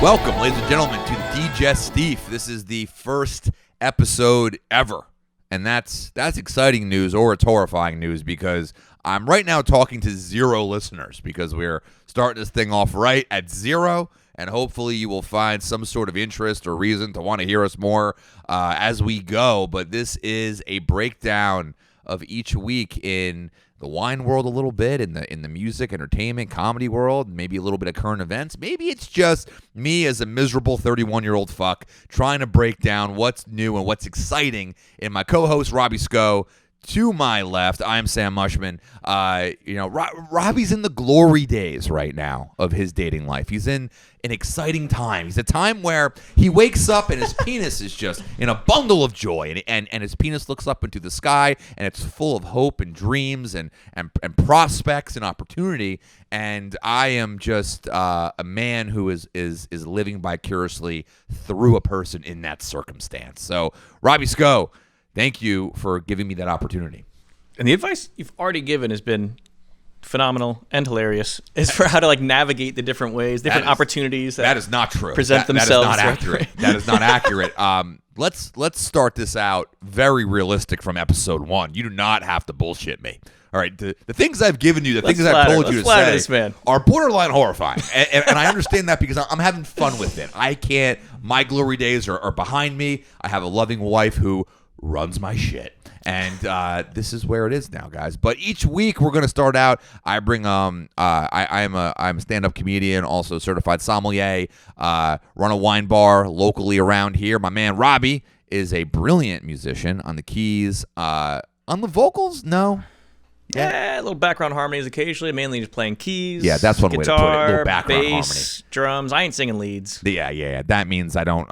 Welcome, ladies and gentlemen, to the Digestif. This is the first episode ever, and that's exciting news, or it's horrifying news, because I'm right now talking to 0 listeners, because we're starting this thing off right at 0, and hopefully you will find some sort of interest or reason to want to hear us more as we go. But this is a breakdown of each week in the wine world, a little bit in the music, entertainment, comedy world, maybe a little bit of current events. Maybe it's just me as a miserable 31-year-old fuck trying to break down what's new and what's exciting. In my co-host Robbie Sco, to my left, I'm Sam Mushman. Robbie's in the glory days right now of his dating life. He's in an exciting time. He's a time where he wakes up and his penis is just in a bundle of joy, and his penis looks up into the sky, and it's full of hope and dreams and prospects and opportunity. And I am just a man who is living vicariously through a person in that circumstance. So, Robbie Sco, thank you for giving me that opportunity. And the advice you've already given has been phenomenal and hilarious, is for how to navigate the different ways, different opportunities that is not true. Present themselves. That is not accurate. That is not accurate. Let's start this out very realistic from episode 1. You do not have to bullshit me. All right, the things I've given you, things I've told you to say this man. are borderline horrifying, and I understand that because I'm having fun with it. I can't. My glory days are behind me. I have a loving wife who runs my shit, and this is where it is now, guys. But each week we're going to start out. I bring I'm a stand-up comedian, also certified sommelier, run a wine bar locally around here. My man Robbie is a brilliant musician on the keys, on the vocals. No. Yeah, a little background harmonies occasionally, mainly just playing keys. Yeah, that's one guitar, way to put it. A little background bass, harmony. Drums. I ain't singing leads. Yeah. That means I don't,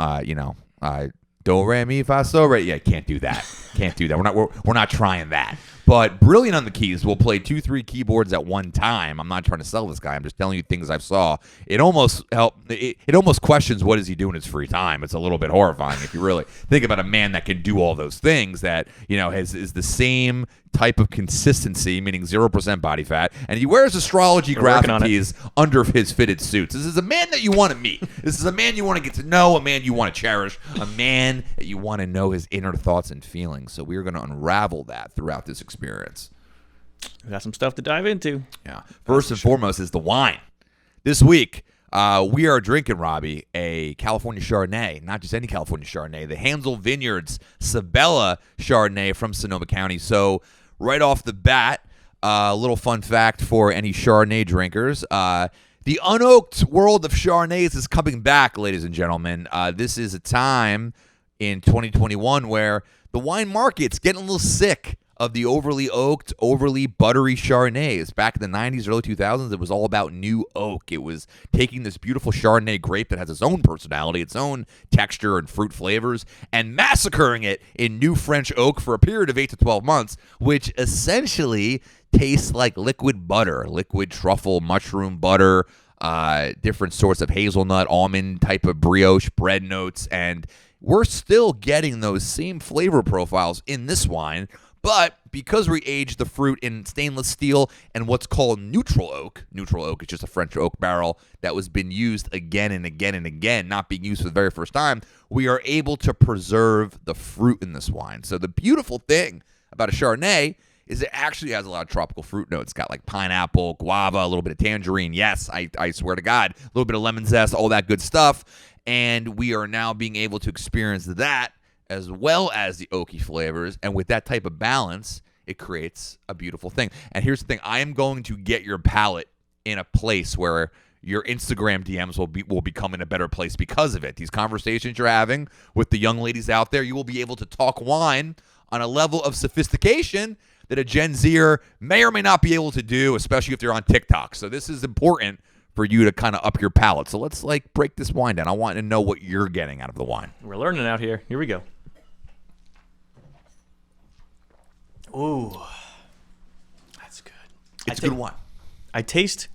do re mi fa so re. Yeah, can't do that. Can't do that. We're not trying that. But brilliant on the keys. We'll play 2-3 keyboards at one time. I'm not trying to sell this guy. I'm just telling you things I've saw. It almost questions what does he do in his free time. It's a little bit horrifying if you really think about a man that can do all those things, that is the same type of consistency, meaning 0% body fat, and he wears astrology graphic tees under his fitted suits. This is a man that you want to meet. This is a man you want to get to know, a man you want to cherish, a man that you want to know his inner thoughts and feelings. So we're going to unravel that throughout this experience. We got some stuff to dive into. Yeah. First and foremost is the wine. This week, we are drinking, Robbie, a California Chardonnay, not just any California Chardonnay, the Hansel Vineyards Sabella Chardonnay from Sonoma County. So right off the bat, a little fun fact for any Chardonnay drinkers. The unoaked world of Chardonnays is coming back, ladies and gentlemen. This is a time in 2021 where the wine market's getting a little sick of the overly oaked, overly buttery Chardonnays. Back in the 90s, early 2000s, it was all about new oak. It was taking this beautiful Chardonnay grape that has its own personality, its own texture and fruit flavors, and massacring it in new French oak for a period of 8 to 12 months, which essentially tastes like liquid butter, liquid truffle, mushroom butter, different sorts of hazelnut, almond type of brioche bread notes, and we're still getting those same flavor profiles in this wine. But because we aged the fruit in stainless steel and what's called neutral oak is just a French oak barrel that was been used again and again and again, not being used for the very first time, we are able to preserve the fruit in this wine. So the beautiful thing about a Chardonnay is it actually has a lot of tropical fruit notes. It's got like pineapple, guava, a little bit of tangerine. Yes, I swear to God, a little bit of lemon zest, all that good stuff. And we are now being able to experience that as well as the oaky flavors. And with that type of balance, it creates a beautiful thing. And here's the thing. I am going to get your palate in a place where your Instagram DMs will become in a better place because of it. These conversations you're having with the young ladies out there, you will be able to talk wine on a level of sophistication that a Gen Zer may or may not be able to do, especially if they're on TikTok. So this is important for you to kind of up your palate. So let's break this wine down. I want to know what you're getting out of the wine. We're learning out here. Here we go. Ooh, that's good. It's a good wine. I taste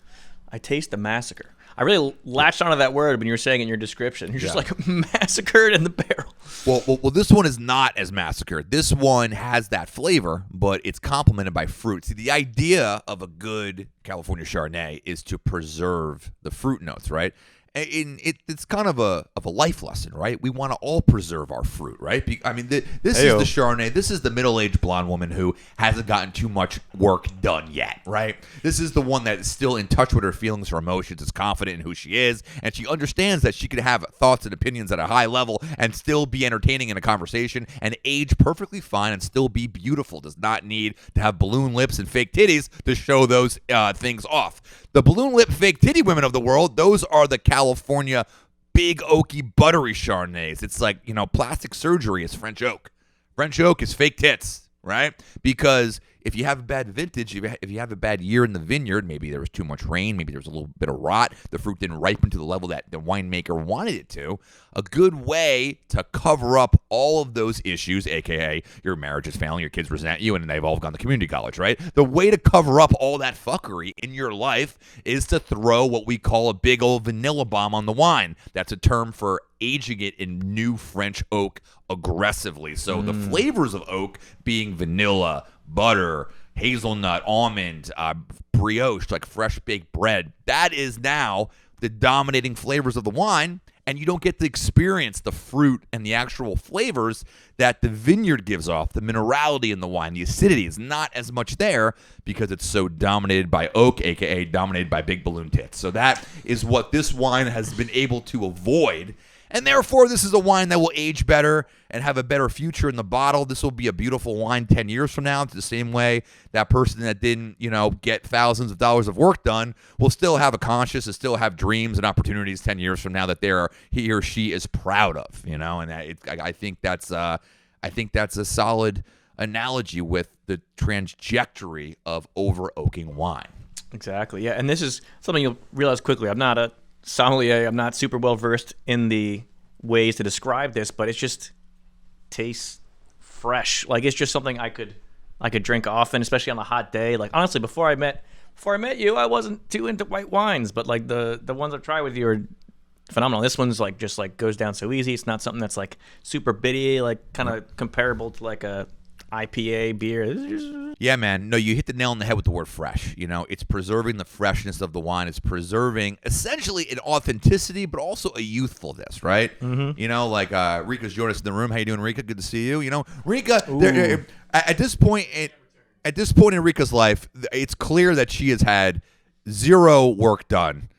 the massacre. I really latched onto that word when you were saying it in your description. You're just like massacred in the barrel. Well, this one is not as massacred. This one has that flavor, but it's complemented by fruit. See, the idea of a good California Chardonnay is to preserve the fruit notes, right? it's kind of a life lesson, right? We want to all preserve our fruit, right? This Heyo. is the Chardonnay. This is the middle-aged blonde woman who hasn't gotten too much work done yet, right? This is the one that is still in touch with her feelings, her emotions, is confident in who she is, and she understands that she can have thoughts and opinions at a high level and still be entertaining in a conversation and age perfectly fine and still be beautiful. Does not need to have balloon lips and fake titties to show those things off. The balloon lip fake titty women of the world, those are the California big oaky buttery Chardonnays. It's like, plastic surgery is French oak. French oak is fake tits, right? Because if you have a bad vintage, if you have a bad year in the vineyard, maybe there was too much rain, maybe there was a little bit of rot, the fruit didn't ripen to the level that the winemaker wanted it to, a good way to cover up all of those issues, aka your marriage is failing, your kids resent you, and they've all gone to community college, right? The way to cover up all that fuckery in your life is to throw what we call a big old vanilla bomb on the wine. That's a term for aging it in new French oak aggressively. So the flavors of oak being vanilla, butter, hazelnut, almond, brioche, like fresh baked bread. That is now the dominating flavors of the wine, and you don't get to experience the fruit and the actual flavors that the vineyard gives off. The minerality in the wine, the acidity is not as much there because it's so dominated by oak, aka dominated by big balloon tits. So that is what this wine has been able to avoid. And therefore, this is a wine that will age better and have a better future in the bottle. This will be a beautiful wine 10 years from now. It's the same way that person that didn't, get thousands of dollars of work done will still have a conscience and still have dreams and opportunities 10 years from now that he or she is proud of, And I think that's a solid analogy with the trajectory of over-oaking wine. Exactly. Yeah, and this is something you'll realize quickly. I'm not a sommelier. I'm not super well versed in the ways to describe this, but it just tastes fresh. Like it's just something I could drink often, especially on a hot day. Like honestly, before I met you, I wasn't too into white wines, but like the ones I've tried with you are phenomenal. This one's like just like goes down so easy. It's not something that's like super bitty, like kind of comparable to like a IPA beer. Yeah, man. No, you hit the nail on the head with the word fresh. It's preserving the freshness of the wine. It's preserving essentially an authenticity, but also a youthfulness, right? Mm-hmm. Like Rika's joined us in the room. How you doing, Rika? Good to see you. Rika, at this point in Rika's life, it's clear that she has had zero work done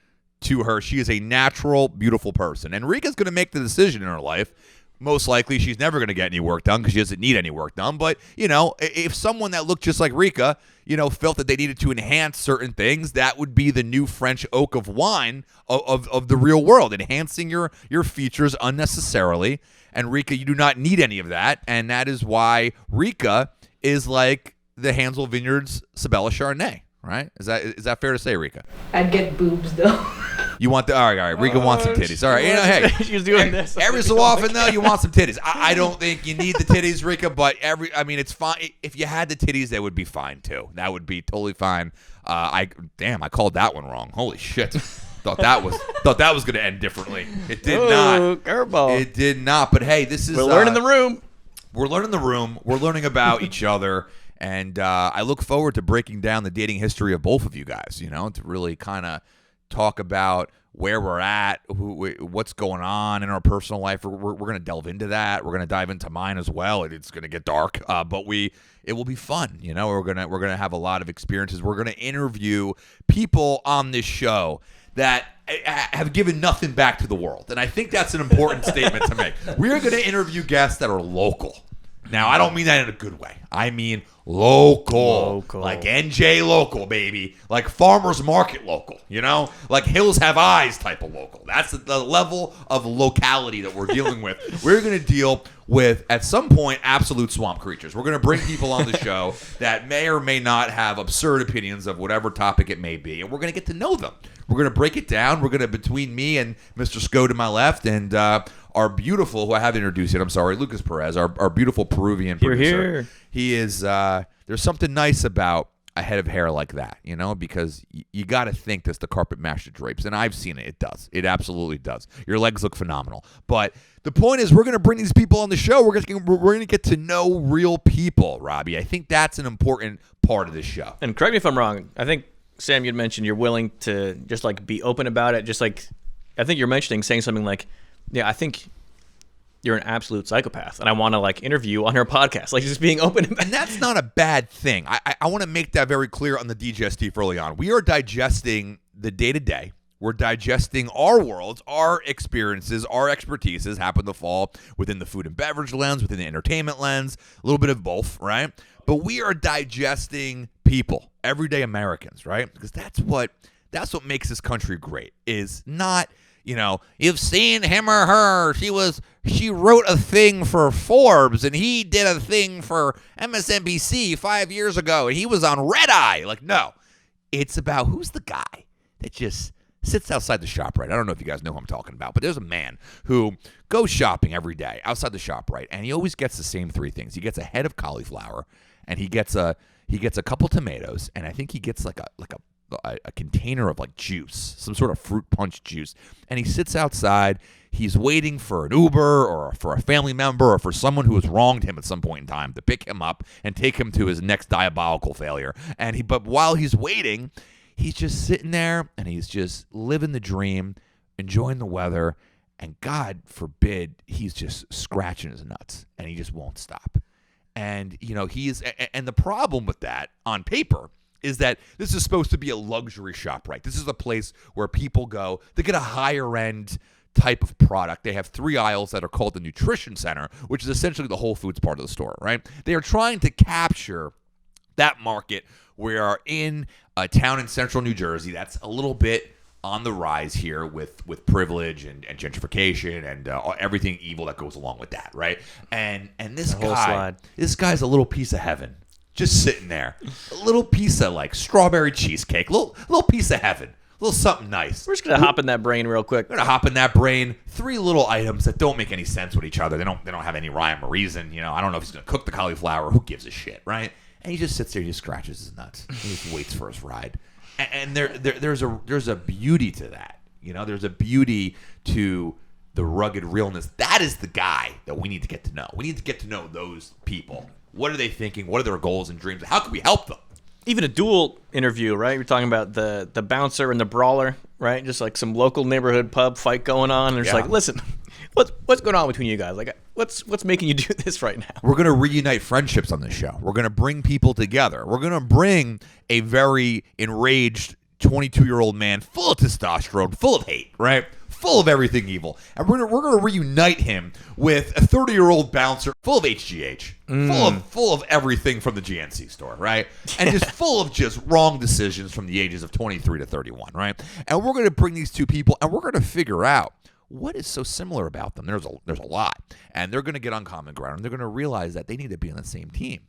to her. She is a natural, beautiful person. And Rika's going to make the decision in her life. Most likely, she's never going to get any work done because she doesn't need any work done. But, if someone that looked just like Rika, felt that they needed to enhance certain things, that would be the new French oak of wine of the real world, enhancing your features unnecessarily. And Rika, you do not need any of that. And that is why Rika is like the Hansel Vineyards Sabella Chardonnay, right? Is that fair to say, Rika? I'd get boobs, though. You want all right. Rika wants some titties. All right, hey, she's doing this every so often though. You want some titties. I don't think you need the titties, Rika, but it's fine. If you had the titties, they would be fine too. That would be totally fine. I called that one wrong. Holy shit. Thought that was going to end differently. It did not. Curveball. It did not. But hey, we're learning the room. We're learning the room. We're learning about each other. And I look forward to breaking down the dating history of both of you guys, to really kind of talk about where we're at, what's going on in our personal life. We're going to delve into that. We're going to dive into mine as well. It's going to get dark, but it will be fun. We're going to have a lot of experiences. We're going to interview people on this show that have given nothing back to the world. And I think that's an important statement to make. We're going to interview guests that are local. Now, I don't mean that in a good way. I mean local. Like NJ local, baby. Like farmers market local, Like Hills Have Eyes type of local. That's the level of locality that we're dealing with. We're going to deal with, at some point, absolute swamp creatures. We're going to bring people on the show that may or may not have absurd opinions of whatever topic it may be, and we're going to get to know them. We're going to break it down. We're going to, between me and Mr. Sko to my left and our beautiful, who I haven't introduced yet, I'm sorry, Lucas Perez, our beautiful Peruvian producer. Here. He is, there's something nice about a head of hair like that, because you got to think this the carpet match the drapes. And I've seen it. It does. It absolutely does. Your legs look phenomenal. But the point is, we're going to bring these people on the show. We're going to get to know real people, Robbie. I think that's an important part of this show. And correct me if I'm wrong. I think, Sam, you'd mentioned you're willing to just like be open about it, just like I think you're mentioning saying something like, yeah, I think you're an absolute psychopath, and I want to like interview you on her podcast, like just being open. And that's not a bad thing. I want to make that very clear on the Digestif early on. We are digesting the day-to-day. We're digesting our worlds, our experiences, our expertises happen to fall within the food and beverage lens, within the entertainment lens, a little bit of both, right? But we are digesting people, everyday Americans, right? Because that's what makes this country great, is not, you've seen him or her. She wrote a thing for Forbes and he did a thing for MSNBC 5 years ago and he was on Red Eye. Like, no, it's about who's the guy that just sits outside the ShopRite. I don't know if you guys know who I'm talking about, but there's a man who goes shopping every day outside the ShopRite, and he always gets the same three things. He gets a head of cauliflower, and he gets a couple tomatoes, and I think he gets like a container of like juice, some sort of fruit punch juice, and he sits outside. He's waiting for an Uber or for a family member or for someone who has wronged him at some point in time to pick him up and take him to his next diabolical failure. But while he's waiting, he's just sitting there and he's just living the dream, enjoying the weather, and God forbid he's just scratching his nuts and he just won't stop. And and the problem with that on paper is that this is supposed to be a luxury shop, right? This is a place where people go to get a higher end type of product. They have 3 aisles that are called the Nutrition Center, which is essentially the Whole Foods part of the store, right? They are trying to capture that market. We are in a town in central New Jersey that's a little bit on the rise here with privilege and gentrification and everything evil that goes along with that, right? And this guy's a little piece of heaven, just sitting there, a little piece of like strawberry cheesecake, little piece of heaven, a little something nice. We're just gonna hop in that brain real quick. We're gonna hop in that brain. 3 little items that don't make any sense with each other. They don't have any rhyme or reason. I don't know if he's gonna cook the cauliflower. Who gives a shit, right? And he just sits there, he just scratches his nuts. He just waits for his ride. And there's a beauty to that. There's a beauty to the rugged realness. That is the guy that we need to get to know. We need to get to know those people. What are they thinking? What are their goals and dreams? How can we help them? Even a dual interview, right? You're talking about the bouncer and the brawler, right? Just like some local neighborhood pub fight going on. And it's like, listen, what's going on between you guys? Like, what's making you do this right now? We're going to reunite friendships on this show. We're going to bring people together. We're going to bring a very enraged 22-year-old man full of testosterone, full of hate, right? Full of everything evil. And we're going to reunite him with a 30-year-old bouncer full of HGH, full of everything from the GNC store, right? And just full of just wrong decisions from the ages of 23 to 31, right? And we're going to bring these two people and we're going to figure out what is so similar about them. There's a lot. And they're going to get on common ground and they're going to realize that they need to be on the same team.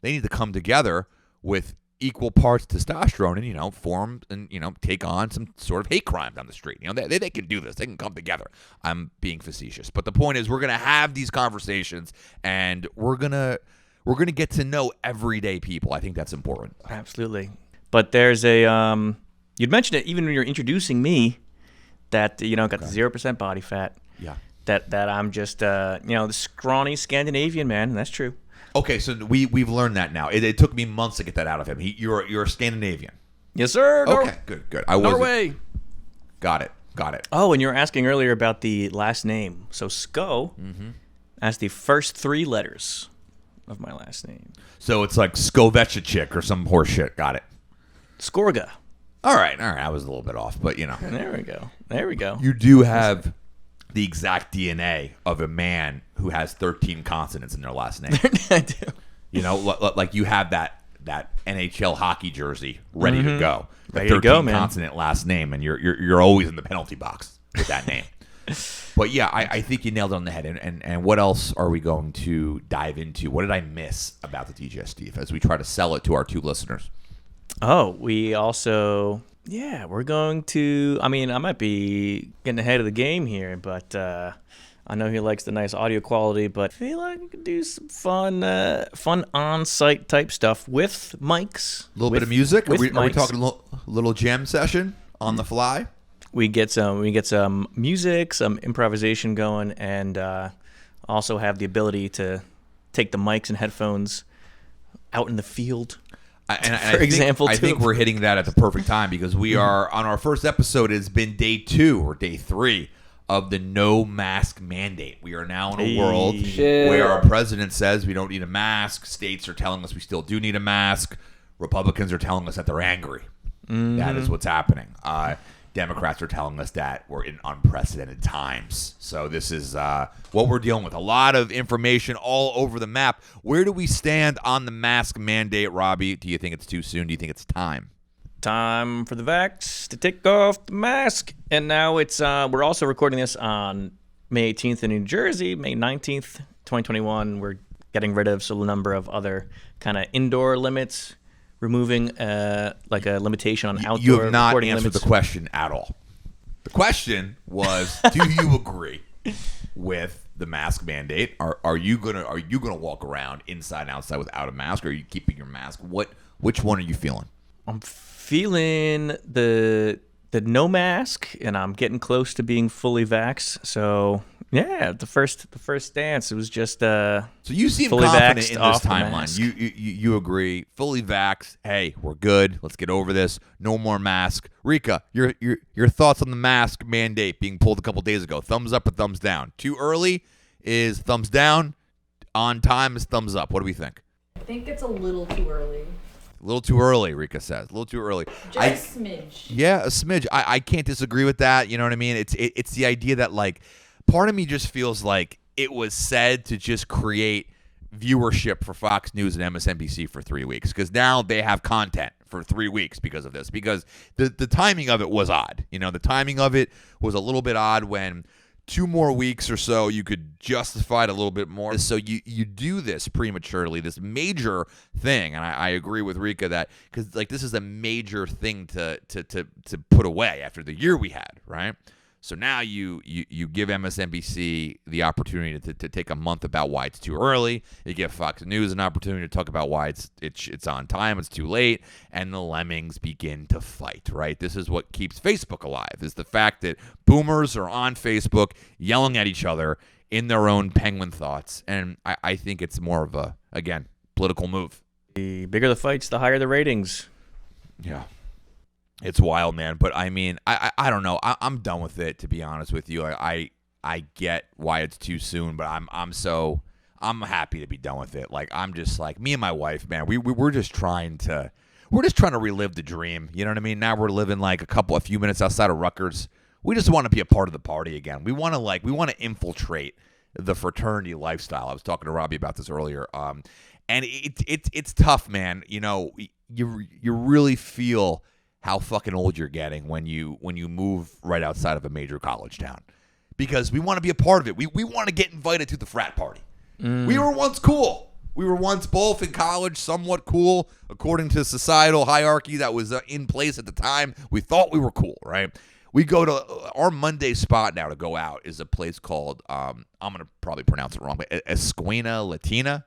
They need to come together with equal parts testosterone and, form and, take on some sort of hate crime down the street. They can do this. They can come together. I'm being facetious. But the point is we're going to have these conversations and we're going to get to know everyday people. I think that's important. Absolutely. But there's you'd mentioned it even when you're introducing me that, got the 0% body fat. Yeah. That I'm just, the scrawny Scandinavian man. And that's true. Okay, so we've learned that now. It took me months to get that out of him. You're a Scandinavian. Yes, sir. Okay, good. Norway. Got it. Oh, and you were asking earlier about the last name. So Sko, that's the first 3 letters of my last name. So it's like Skovechicik or some horse shit. Got it. Skorga. All right. I was a little bit off, but There we go. You do have the exact DNA of a man who has 13 consonants in their last name. I do. Like you have that NHL hockey jersey ready to go. Ready to go, man. 13 consonant last name, and you're always in the penalty box with that name. But yeah, I think you nailed it on the head. And what else are we going to dive into? What did I miss about the Digestif as we try to sell it to our 2 listeners? Oh, we also... Yeah, we're going to... I might be getting ahead of the game here, but I know he likes the nice audio quality, but I feel like we could do some fun on-site type stuff with mics. A little bit of music? Are we talking a little jam session on the fly? We get some music, some improvisation going, and also have the ability to take the mics and headphones out in the field. example, I think we're hitting that at the perfect time because we are on our first episode. It's been day 2 or day 3 of the no mask mandate. We are now in a world where our president says we don't need a mask. States are telling us we still do need a mask. Republicans are telling us that they're angry. That is what's happening. Democrats are telling us that we're in unprecedented times. So this is what we're dealing with. A lot of information all over the map. Where do we stand on the mask mandate, Robbie? Do you think it's too soon? Do you think it's time? Time for the vax to take off the mask. And now it's we're also recording this on May 18th in New Jersey, May 19th, 2021. We're getting rid of a number of other kind of indoor limits, removing like a limitation on outdoor. You have not recording answered limits. the question at all. The question was, do you agree with the mask mandate? Are you gonna walk around inside and outside without a mask? Or are you keeping your mask? Which one are you feeling? I'm feeling the no mask, and I'm getting close to being fully vaxxed. So yeah, the first dance, it was just so you seem fully confident vaxxed in this off the timeline. mask. You agree, fully vaxxed. Hey, we're good. Let's get over this. No more mask. Rika, your thoughts on the mask mandate being pulled a couple days ago? Thumbs up or thumbs down? Too early is thumbs down. On time is thumbs up. What do we think? I think it's a little too early. A little too early, Rika says. A little too early. Just a smidge. Yeah, a smidge. I can't disagree with that. You know what I mean? It's the idea that, like, part of me just feels like it was said to just create viewership for Fox News and MSNBC for 3 weeks, because now they have content for 3 weeks because of this, because the timing of it was odd. You know, the timing of it was a little bit odd when 2 more weeks or so, you could justify it a little bit more. So you do this prematurely, this major thing, and I agree with Rika that, because like this is a major thing to put away after the year we had, right? So now you give MSNBC the opportunity to take a month about why it's too early. You give Fox News an opportunity to talk about why it's on time, it's too late, and the lemmings begin to fight, right? This is what keeps Facebook alive, is the fact that boomers are on Facebook yelling at each other in their own penguin thoughts. And I think it's more of a, again, political move. The bigger the fights, the higher the ratings. Yeah. It's wild, man. But I mean, I don't know. I'm done with it, to be honest with you. I get why it's too soon, but I'm happy to be done with it. Like, I'm just like, me and my wife, man, we're just trying to relive the dream. You know what I mean? Now we're living like a few minutes outside of Rutgers. We just want to be a part of the party again. We want to infiltrate the fraternity lifestyle. I was talking to Robbie about this earlier. And it's tough, man. You know, you really feel how fucking old you're getting when you move right outside of a major college town, because we want to be a part of it. We want to get invited to the frat party. We were once cool. We were once both in college, somewhat cool according to societal hierarchy that was in place at the time. We thought we were cool, right? We go to our Monday spot now to go out is a place called I'm gonna probably pronounce it wrong, but Escuela Latina.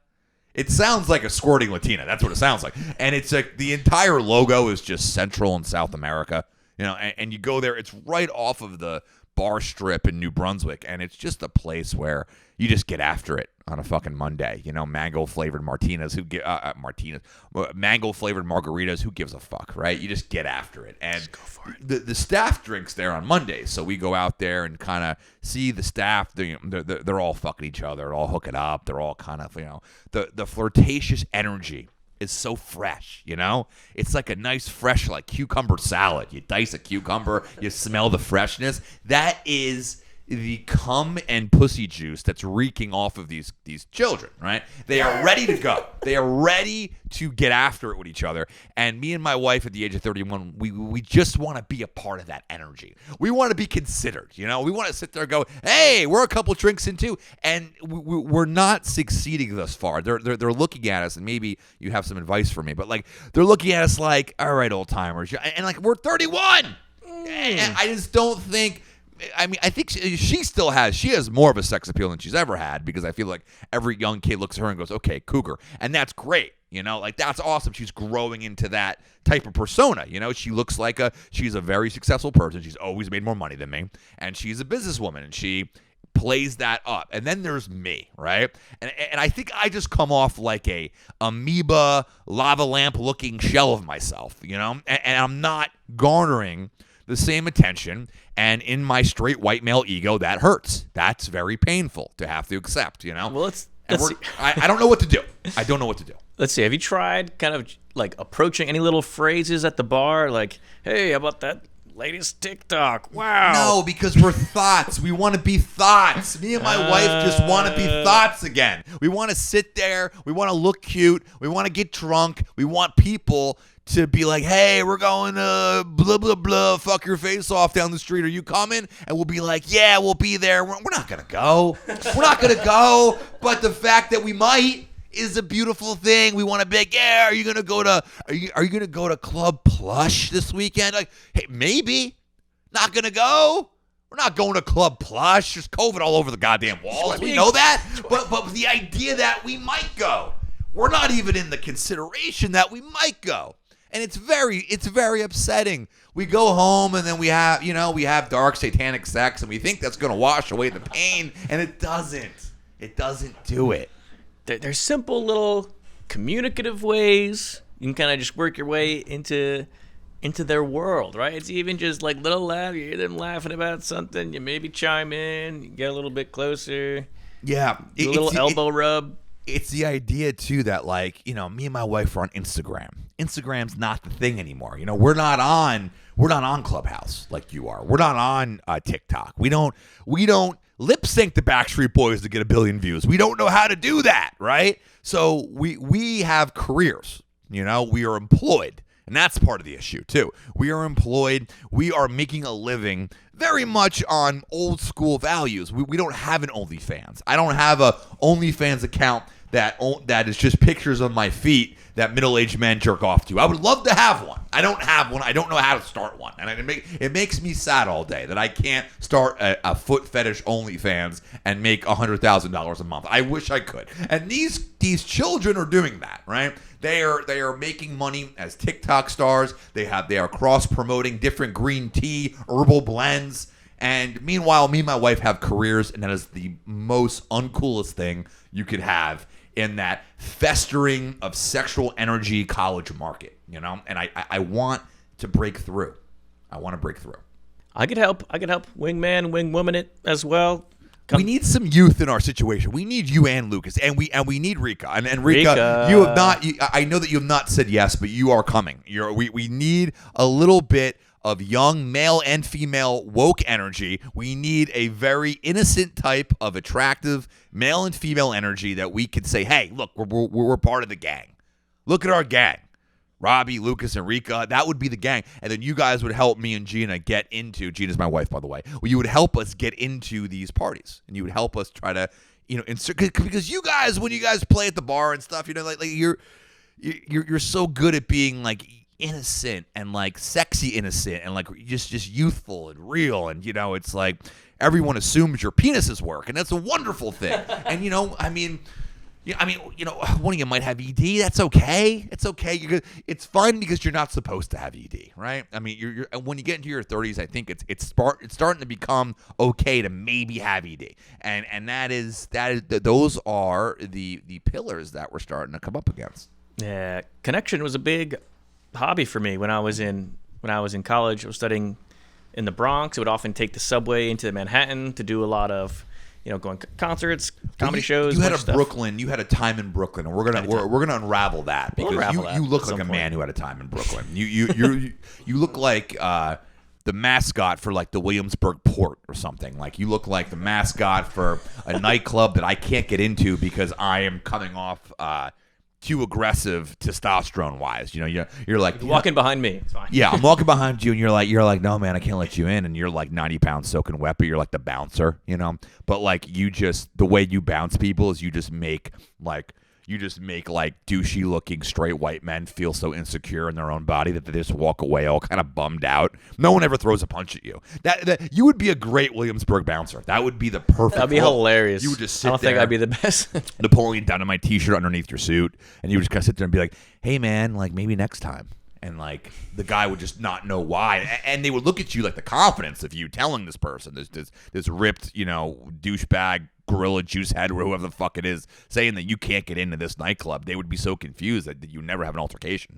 It sounds like a squirting Latina. That's what it sounds like. And it's like the entire logo is just Central and South America. You know, and you go there. It's right off of the bar strip in New Brunswick, and it's just a place where you just get after it on a fucking Monday. You know, mango flavored martinis. Mango flavored margaritas. Who gives a fuck, right? You just get after it. And just go for it. The staff drinks there on Mondays, so we go out there and kind of see the staff. They're all fucking each other. They're all hooking up. They're all kind of, you know, the flirtatious energy is so fresh, you know? It's like a nice fresh like cucumber salad. You dice a cucumber, you smell the freshness. That is the cum and pussy juice that's reeking off of these children, right? They are ready to go. They are ready to get after it with each other. And me and my wife at the age of 31, we just want to be a part of that energy. We want to be considered, you know? We want to sit there and go, hey, we're a couple drinks in too. And we're not succeeding thus far. They're looking at us, and maybe you have some advice for me, but like they're looking at us like, all right, old timers. And like, we're 31. And I just don't think... I mean, I think she has more of a sex appeal than she's ever had, because I feel like every young kid looks at her and goes, okay, cougar. And that's great. You know, like that's awesome. She's growing into that type of persona. You know, she looks like she's a very successful person. She's always made more money than me. And she's a businesswoman, and she plays that up. And then there's me, right? And I think I just come off like a amoeba, lava lamp looking shell of myself, you know? And I'm not garnering the same attention. And in my straight white male ego, that hurts. That's very painful to have to accept, you know? Well, let's see. I don't know what to do. I don't know what to do. Let's see. Have you tried kind of like approaching any little phrases at the bar? Like, hey, how about that latest TikTok? Wow. No, because we're thoughts. We want to be thoughts. Me and my wife just want to be thoughts again. We want to sit there. We want to look cute. We want to get drunk. We want people to be like, hey, we're going to blah, blah, blah, fuck your face off down the street. Are you coming? And we'll be like, yeah, we'll be there. We're not going to go. We're not going to go. But the fact that we might is a beautiful thing. We want to be like, yeah, are you going to go to Club Plush this weekend? Like, hey, maybe. Not going to go. We're not going to Club Plush. There's COVID all over the goddamn walls. We know that. But the idea that we might go. We're not even in the consideration that we might go. And it's very upsetting. We go home and then we have dark satanic sex and we think that's going to wash away the pain, and it doesn't. It doesn't do it. There's simple little communicative ways you can kind of just work your way into their world, right? It's even just like little laugh. You hear them laughing about something. You maybe chime in. You get a little bit closer. Yeah. Do a little elbow rub. It's the idea, too, that, like, you know, me and my wife are on Instagram. Instagram's not the thing anymore. You know, we're not on Clubhouse like you are. We're not on TikTok. We don't lip sync the Backstreet Boys to get 1 billion views. We don't know how to do that, right? So we have careers. You know, we are employed. And that's part of the issue, too. We are employed. We are making a living very much on old school values. We don't have an OnlyFans. I don't have a OnlyFans account that is just pictures of my feet that middle-aged men jerk off to. I would love to have one. I don't have one. I don't know how to start one. And it makes me sad all day that I can't start a foot fetish OnlyFans and make $100,000 a month. I wish I could. And these children are doing that, right? They are making money as TikTok stars. They are cross-promoting different green tea, herbal blends. And meanwhile, me and my wife have careers, and that is the most uncoolest thing you could have in that festering of sexual energy college market, you know? And I want to break through. I want to break through. I could help wingman, wingwoman it as well. We need some youth in our situation. We need you and Lucas, and we need Rika. And Rika, you have not. I know that you have not said yes, but you are coming. We need a little bit of young male and female woke energy. We need a very innocent type of attractive male and female energy that we could say, hey, look, we're part of the gang. Look at our gang. Robbie, Lucas, and Rika, that would be the gang. And then you guys would help me and Gina get into, Gina's my wife, by the way. Well, you would help us get into these parties. And you would help us try to, you know, insert, because you guys, when you guys play at the bar and stuff, you know, like you're so good at being like innocent and like sexy innocent and like just youthful and real. And, you know, it's like everyone assumes your penises work. And that's a wonderful thing. And, you know, I mean, one of you might have ED. That's okay. It's okay. It's fun because you're not supposed to have ED, right? I mean, you're when you get into your 30s, I think it's starting to become okay to maybe have ED, and those are the pillars that we're starting to come up against. Yeah, connection was a big hobby for me when I was in college. I was studying in the Bronx. I would often take the subway into Manhattan to do a lot of, you know, going to concerts, comedy shows. You had a time in Brooklyn, and we're gonna unravel that because you look like a man who had a time in Brooklyn. You look like the mascot for like the Williamsburg Port or something. Like you look like the mascot for a nightclub that I can't get into because I am coming off too aggressive testosterone wise. You know, you're like walking behind me. It's fine. Yeah, I'm walking behind you, and you're like, no, man, I can't let you in. And you're like 90 pounds soaking wet, but you're like the bouncer, you know. But like the way you bounce people is you just make like douchey looking straight white men feel so insecure in their own body that they just walk away all kind of bummed out. No one ever throws a punch at you. That you would be a great Williamsburg bouncer. That would be the perfect. That'd be hilarious. You would just sit I don't there, think I'd be the best. Napoleon Dynamite t-shirt underneath your suit, and you would just kind of sit there and be like, "Hey man, like maybe next time." And like the guy would just not know why, and they would look at you like the confidence of you telling this person, this ripped, douchebag gorilla juice head or whoever the fuck it is, saying that you can't get into this nightclub. They would be so confused that you never have an altercation.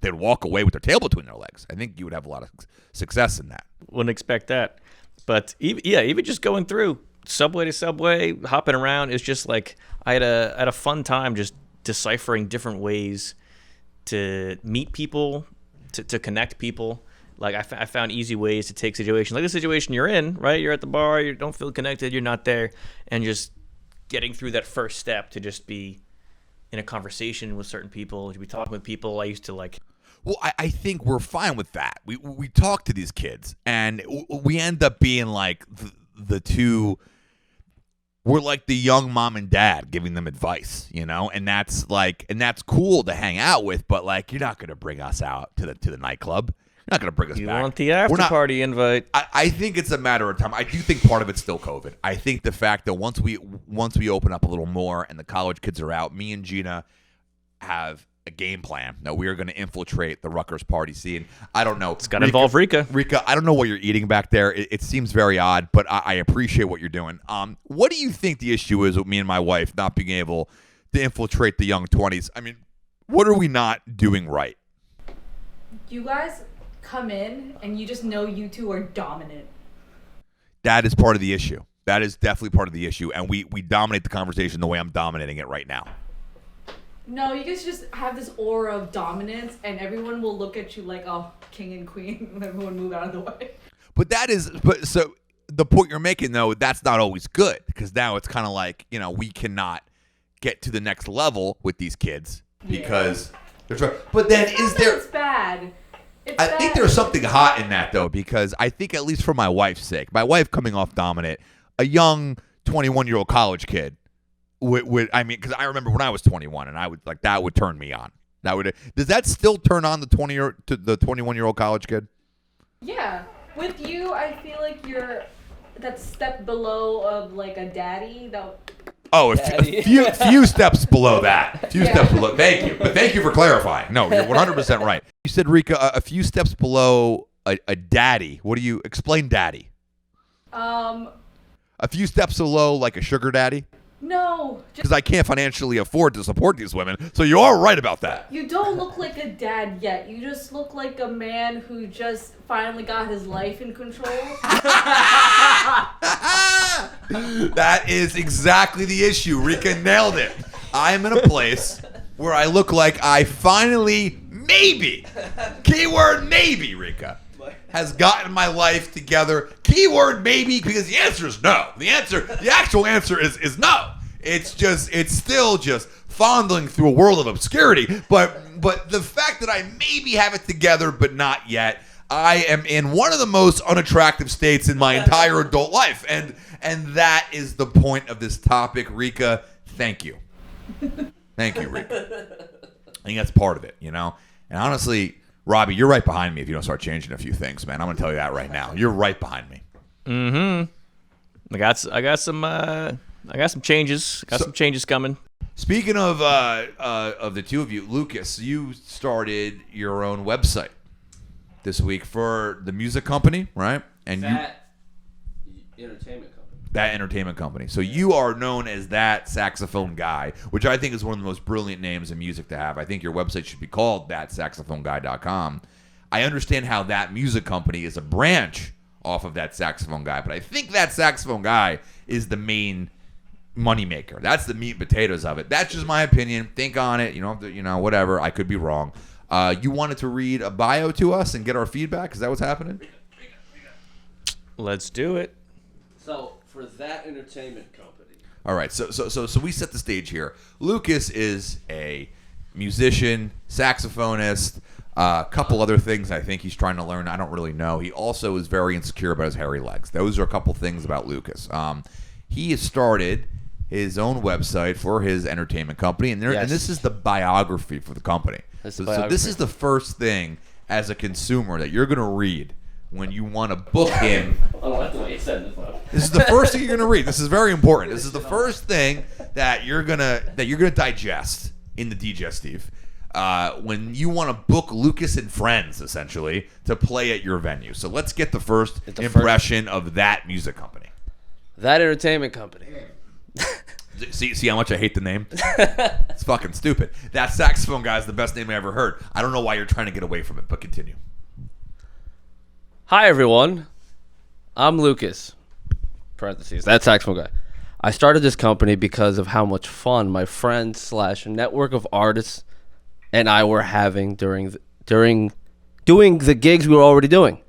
They'd walk away with their tail between their legs. I think you would have a lot of success in that. Wouldn't expect that, but even just going through subway to subway, hopping around is just like I had a fun time just deciphering different ways to meet people, to connect people. Like I found easy ways to take situations like the situation you're in, right? You're at the bar, you don't feel connected, you're not there, and just getting through that first step to just be in a conversation with certain people, to be talking with people. I used to like. Well, I think we're fine with that. We talk to these kids, and we end up being like the two. We're like the young mom and dad giving them advice, and that's cool to hang out with. But like, you're not going to bring us out to the nightclub. You're not going to bring us back. You want the after party invite? I think it's a matter of time. I do think part of it's still COVID. I think the fact that once we open up a little more and the college kids are out, me and Gina have a game plan. Now we are going to infiltrate the Rutgers party scene. I don't know. It's got to involve Rika. Rika, I don't know what you're eating back there. It seems very odd, but I appreciate what you're doing. What do you think the issue is with me and my wife not being able to infiltrate the young 20s? I mean, what are we not doing right? You guys come in and you just know you two are dominant. That is part of the issue. That is definitely part of the issue, and we dominate the conversation the way I'm dominating it right now. No, you guys just have this aura of dominance, and everyone will look at you like, oh, king and queen. Everyone move out of the way. But so the point you're making, though, that's not always good, because now it's kind of like, we cannot get to the next level with these kids because they're trying. But then It's bad. I think there's something hot in that, though, because I think, at least for my wife's sake, my wife coming off dominant, a young 21-year-old college kid. Because I remember when I was 21, and I would like that would turn me on. Does that still turn on the 21-year-old college kid? Yeah, with you, I feel like you're that step below of like a daddy. A few steps below that. Steps below. Thank you, but thank you for clarifying. No, you're 100% right. You said, Rika, a few steps below a daddy. What do you explain, daddy? A few steps below, like a sugar daddy. No. Because I can't financially afford to support these women, so you are right about that. You don't look like a dad yet. You just look like a man who just finally got his life in control. That is exactly the issue. Rika nailed it. I am in a place where I look like I finally, maybe, keyword maybe, Rika, has gotten my life together. Keyword maybe, because the answer is no. The actual answer is no. It's still just fondling through a world of obscurity. But the fact that I maybe have it together, but not yet, I am in one of the most unattractive states in my entire adult life. And that is the point of this topic, Rika. Thank you. Thank you, Rika. I think that's part of it, And honestly, Robbie, you're right behind me if you don't start changing a few things, man. I'm going to tell you that right now. You're right behind me. Mm-hmm. I got some changes. Some changes coming. Speaking of the two of you, Lucas, you started your own website this week for the music company, right? And That entertainment company. So you are known as That Saxophone Guy, which I think is one of the most brilliant names in music to have. I think your website should be called thatsaxophoneguy.com. I understand how That Music Company is a branch off of That Saxophone Guy, but I think That Saxophone Guy is the main moneymaker. That's the meat and potatoes of it. That's just my opinion. Think on it. You don't have to, whatever. I could be wrong. You wanted to read a bio to us and get our feedback? Is that what's happening? Let's do it. So, for That Entertainment Company. All right, so we set the stage here. Lucas is a musician, saxophonist, a couple other things I think he's trying to learn. I don't really know. He also is very insecure about his hairy legs. Those are a couple things about Lucas. He has started his own website for his entertainment company, and this is the biography for the company. So this is the first thing as a consumer that you're going to read when you want to book him. Oh, that's the way you said this one. This is the first thing you're going to read. This is very important. This is the first thing that you're gonna digest in the Digestif. when you want to book Lucas and friends, essentially, to play at your venue. So let's get the first impression of that music company. That entertainment company. See how much I hate the name? It's fucking stupid. That saxophone guy is the best name I ever heard. I don't know why you're trying to get away from it, but continue. Hi, everyone. I'm Lucas. Parentheses. That saxophone guy. I started this company because of how much fun my friends / network of artists and I were having during doing the gigs we were already doing.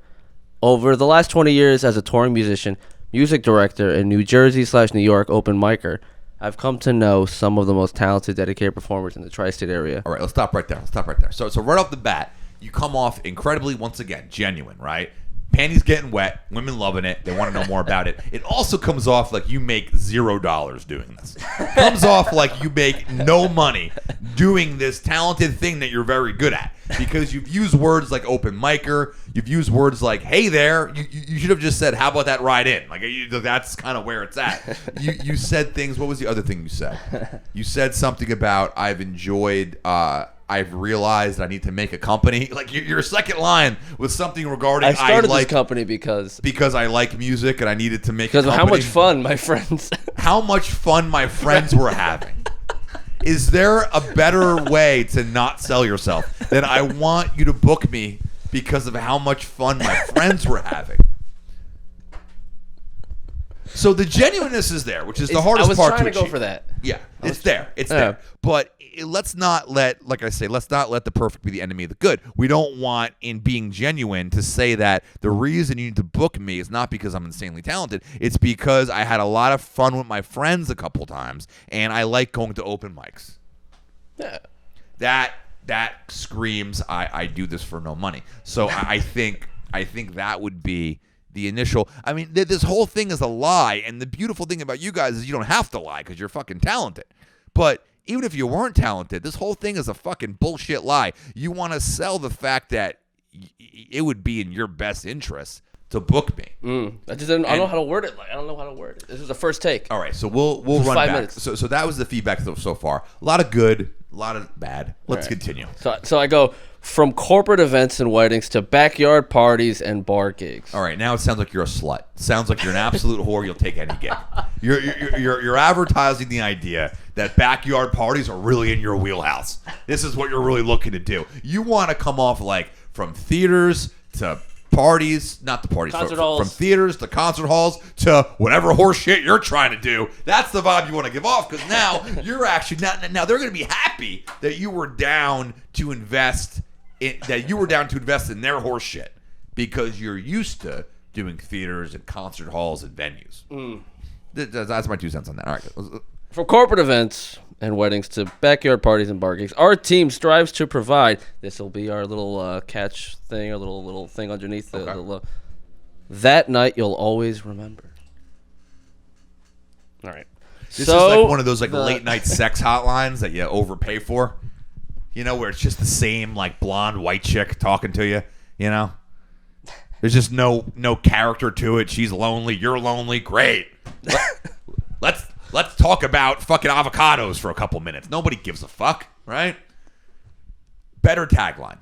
Over the last 20 years as a touring musician, music director, and New Jersey / New York open micer, I've come to know some of the most talented, dedicated performers in the tri-state area. All right, let's stop right there. So right off the bat, you come off incredibly, once again, genuine, right? Panties getting wet, women loving it, they want to know more about it. It also comes off like you make $0 doing this. Comes off like you make no money doing this talented thing that you're very good at. Because you've used words like open micer, you've used words like, hey there, you should have just said, how about that ride in? Like, that's kind of where it's at. You said things, what was the other thing you said? You said something about, I've realized I need to make a company. Like your second line was something regarding I started this company because I like music and I needed to make because a of company. how much fun my friends How much fun my friends were having. Is there a better way to not sell yourself than I want you to book me because of how much fun my friends were having? So the genuineness is there, which is the hardest part to achieve. I was trying to go for that. Yeah, it's there. It's there. But let's not let the perfect be the enemy of the good. We don't want, in being genuine, to say that the reason you need to book me is not because I'm insanely talented. It's because I had a lot of fun with my friends a couple times, and I like going to open mics. Yeah. That screams, I do this for no money. So I think that would be the initial. I mean, this whole thing is a lie, and the beautiful thing about you guys is you don't have to lie because you're fucking talented. But even if you weren't talented, this whole thing is a fucking bullshit lie. You want to sell the fact that it would be in your best interest to book me. I don't know how to word it. I don't know how to word it. This is the first take. All right, so we'll run 5 back. minutes. So that was the feedback so far. A lot of good, a lot of bad. Let's continue. So I go from corporate events and weddings to backyard parties and bar gigs. All right, now it sounds like you're a slut. Sounds like you're an absolute whore. You'll take any gig. You're advertising the idea that backyard parties are really in your wheelhouse. This is what you're really looking to do. You want to come off like from theaters to parties, not the parties, from theaters to concert halls to whatever horse shit you're trying to do. That's the vibe you want to give off, because now you're actually now they're going to be happy that you were down to invest in their horse shit, because you're used to doing theaters and concert halls and venues. That's my 2 cents on that. All right. From corporate events and weddings to backyard parties and bar gigs, our team strives to provide. This will be our little catch thing, our little thing underneath the that night you'll always remember. All right. This is like one of those late night sex hotlines that you overpay for. You know, where it's just the same like blonde white chick talking to you. You know, there's just no character to it. She's lonely. You're lonely. Great. Let's talk about fucking avocados for a couple minutes. Nobody gives a fuck, right? Better tagline.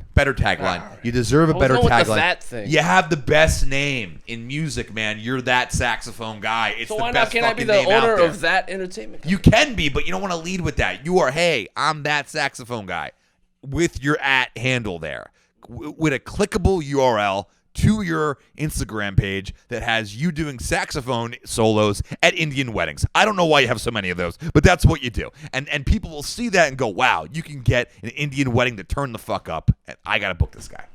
You deserve a better tagline. That thing. You have the best name in music, man. You're that saxophone guy. It's so the why best not? Can I be fucking the name out owner there. of that entertainment company? You can be, but you don't want to lead with that. You are, hey, I'm that saxophone guy, with your @ handle there, with a clickable URL to your Instagram page that has you doing saxophone solos at Indian weddings. I don't know why you have so many of those, but that's what you do. And people will see that and go, wow, you can get an Indian wedding to turn the fuck up, and I got to book this guy.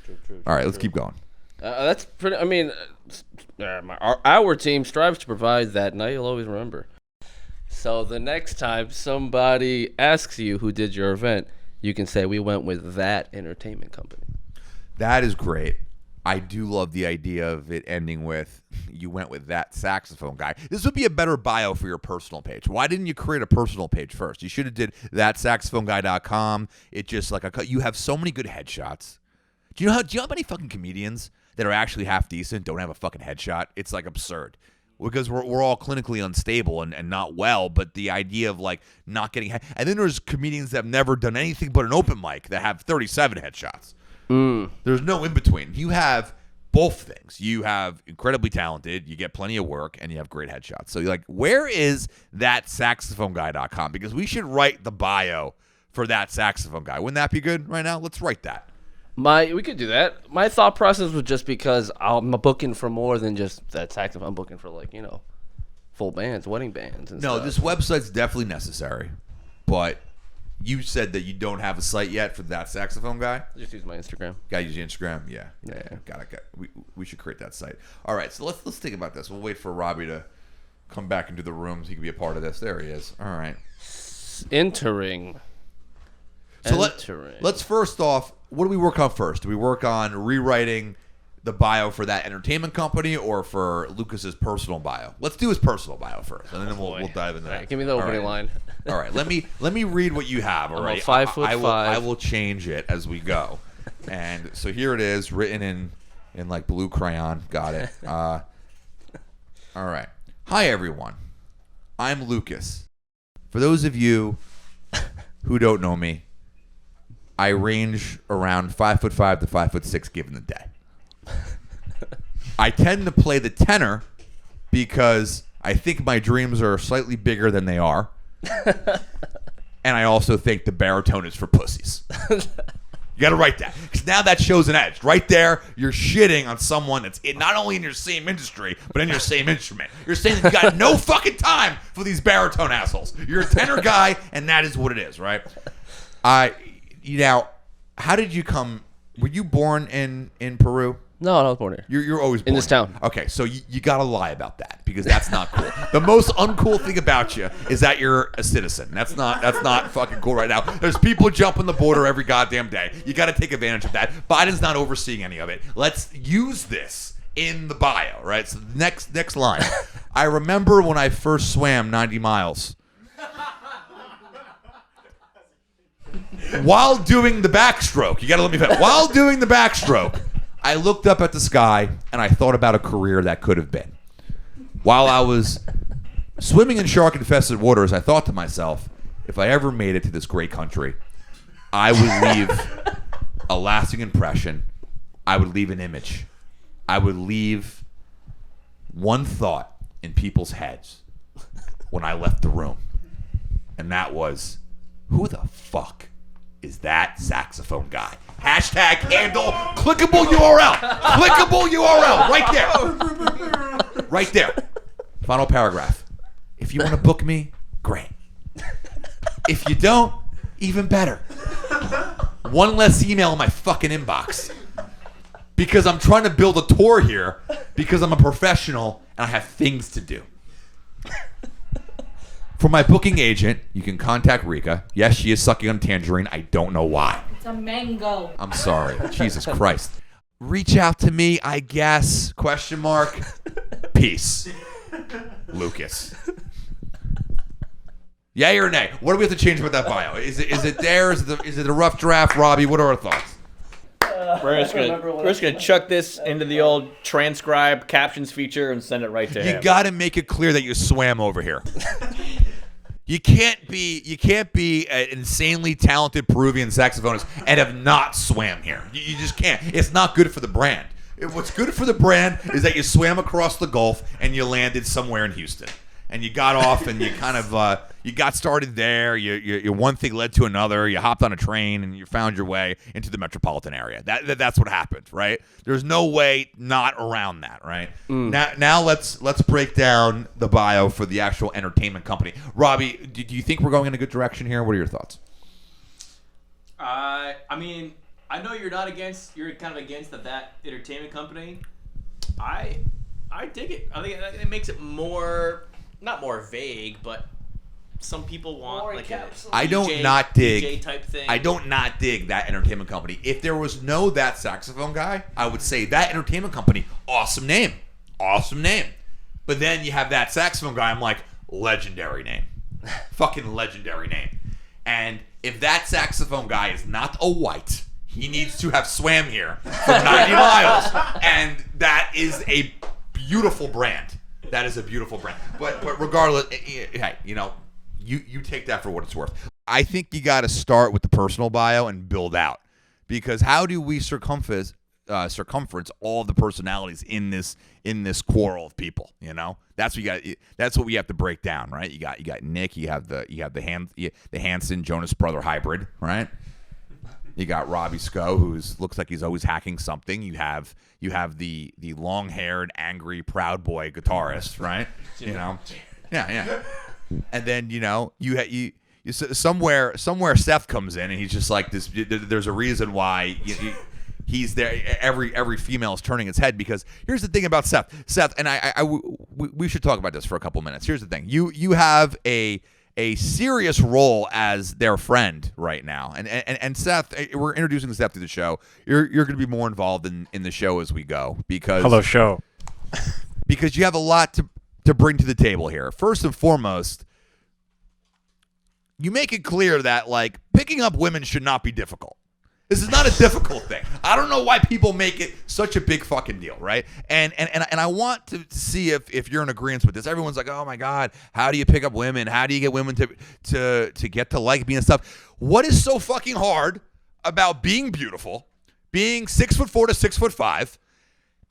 True. All right, let's keep going. That's pretty, I mean, our team strives to provide that night you'll always remember. So the next time somebody asks you who did your event, you can say we went with that entertainment company. That is great. I do love the idea of it ending with, you went with that saxophone guy. This would be a better bio for your personal page. Why didn't you create a personal page first? You should have did thatsaxophoneguy.com. It just you have so many good headshots. Do you know how many fucking comedians that are actually half decent don't have a fucking headshot? It's like absurd. because we're all clinically unstable and not well, but the idea of like not getting and then there's comedians that have never done anything but an open mic that have 37 headshots. There's no in between. You have both things. You have incredibly talented, you get plenty of work, and you have great headshots. So you're like, where is that saxophoneguy.com? Because we should write the bio for that saxophone guy. Wouldn't that be good right now? Let's write that. We could do that. My thought process was just because I'm booking for more than just that saxophone. I'm booking for full bands, wedding bands, and No, stuff. this website's definitely necessary, but you said that you don't have a site yet for that saxophone guy. Just use my Instagram. Gotta use your Instagram. Yeah. Yeah. Got it. We should create that site. All right, so let's think about this. We'll wait for Robbie to come back into the room so he can be a part of this. There he is. All right. Entering. So let's first off, what do we work on first? Do we work on rewriting the bio for that entertainment company or for Lucas's personal bio? Let's do his personal bio first, and then we'll dive into All that. right, give me the opening line. All right, let me read what you have. All right, 5'5". I will change it as we go. And so here it is, written in like blue crayon. Got it. All right. Hi everyone. I'm Lucas. For those of you who don't know me, I range around 5'5" to 5'6" given the day. I tend to play the tenor because I think my dreams are slightly bigger than they are. And I also think the baritone is for pussies. You got to write that, because now that shows an edge. Right there, you're shitting on someone that's not only in your same industry, but in your same instrument. You're saying that you got no fucking time for these baritone assholes. You're a tenor guy, and that is what it is, right? Now, how did you come? Were you born in Peru? No, I was born here. You're always born In this town. Okay, so you got to lie about that, because that's not cool. The most uncool thing about you is that you're a citizen. That's not fucking cool right now. There's people jumping the border every goddamn day. You got to take advantage of that. Biden's not overseeing any of it. Let's use this in the bio, right? So next line. I remember when I first swam 90 miles. While doing the backstroke, you got to let me finish. While doing the backstroke, I looked up at the sky and I thought about a career that could have been. While I was swimming in shark-infested waters, I thought to myself, if I ever made it to this great country, I would leave a lasting impression. I would leave an image. I would leave one thought in people's heads when I left the room. And that was, who the fuck is that saxophone guy? Hashtag handle, clickable URL. Clickable URL, right there. Right there. Final paragraph. If you want to book me, great. If you don't, even better. One less email in my fucking inbox. Because I'm trying to build a tour here, because I'm a professional and I have things to do. For my booking agent, you can contact Rika. Yes, she is sucking on tangerine. I don't know why. It's a mango. I'm sorry. Jesus Christ. Reach out to me, I guess. Question mark. Peace. Lucas. Yay or nay? What do we have to change about that bio? Is it there? Is it a rough draft, Robbie? What are our thoughts? We're just gonna chuck this into the old transcribe captions feature and send it right to him. You got to make it clear that you swam over here. You can't be an insanely talented Peruvian saxophonist and have not swam here. You just can't. It's not good for the brand. What's good for the brand is that you swam across the Gulf and you landed somewhere in Houston. And you got off and you kind of you got started there. You one thing led to another. You hopped on a train and you found your way into the metropolitan area. That's what happened, right? There's no way not around that, right? Now let's break down the bio for the actual entertainment company. Robbie, do you think we're going in a good direction here? What are your thoughts? I mean, I know you're kind of against that entertainment company. I dig it. I think it makes it not more vague, but some people want More like encapsulated. I don't dig DJ type thing. I don't not dig that entertainment company. If there was no that saxophone guy, I would say that entertainment company, awesome name. But then you have that saxophone guy, I'm like, legendary name. Fucking legendary name. And if that saxophone guy is not a white, he needs to have swam here for 90 miles. And that is a beautiful brand. That is a beautiful brand. But regardless, hey, you take that for what it's worth. I think you got to start with the personal bio and build out, because how do we circumference all the personalities in this quarrel of people? That's what we have to break down, right? You got Nick, you have the Hanson Jonas brother hybrid, right? You got Robbie Sco, who looks like he's always hacking something. You have the long-haired, angry, proud boy guitarist, right? Yeah. And then you somewhere Seth comes in and he's just like this. There's a reason why he's there. Every female is turning its head, because here's the thing about Seth, and we should talk about this for a couple minutes. Here's the thing: you have a serious role as their friend right now, and Seth, we're introducing Seth to the show. You're going to be more involved in the show as we go, because hello show, because you have a lot to bring to the table here. First and foremost, you make it clear that like picking up women should not be difficult. This is not a difficult thing. I don't know why people make it such a big fucking deal, right? And I want to see if you're in agreement with this. Everyone's like, oh my God, how do you pick up women? How do you get women to get to like me and stuff? What is so fucking hard about being beautiful, being 6'4" to 6'5",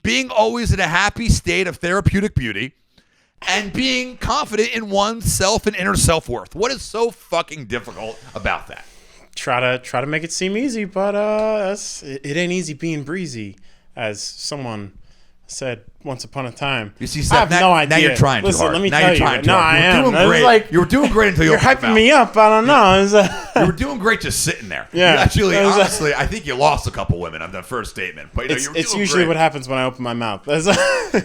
being always in a happy state of therapeutic beauty, and being confident in oneself and inner self-worth? What is so fucking difficult about that? Try to make it seem easy, but it ain't easy being breezy, as someone said once upon a time. You see, I Seth, have no idea. Now you're trying Listen, too hard. Let me now tell you're trying you. too No, hard. I You am. were doing It's great. like, you were doing great until you're hyping me up. I don't know. You were doing great just sitting there. Yeah. You actually, honestly, I think you lost a couple women on that first statement. But It's usually what happens when I open my mouth.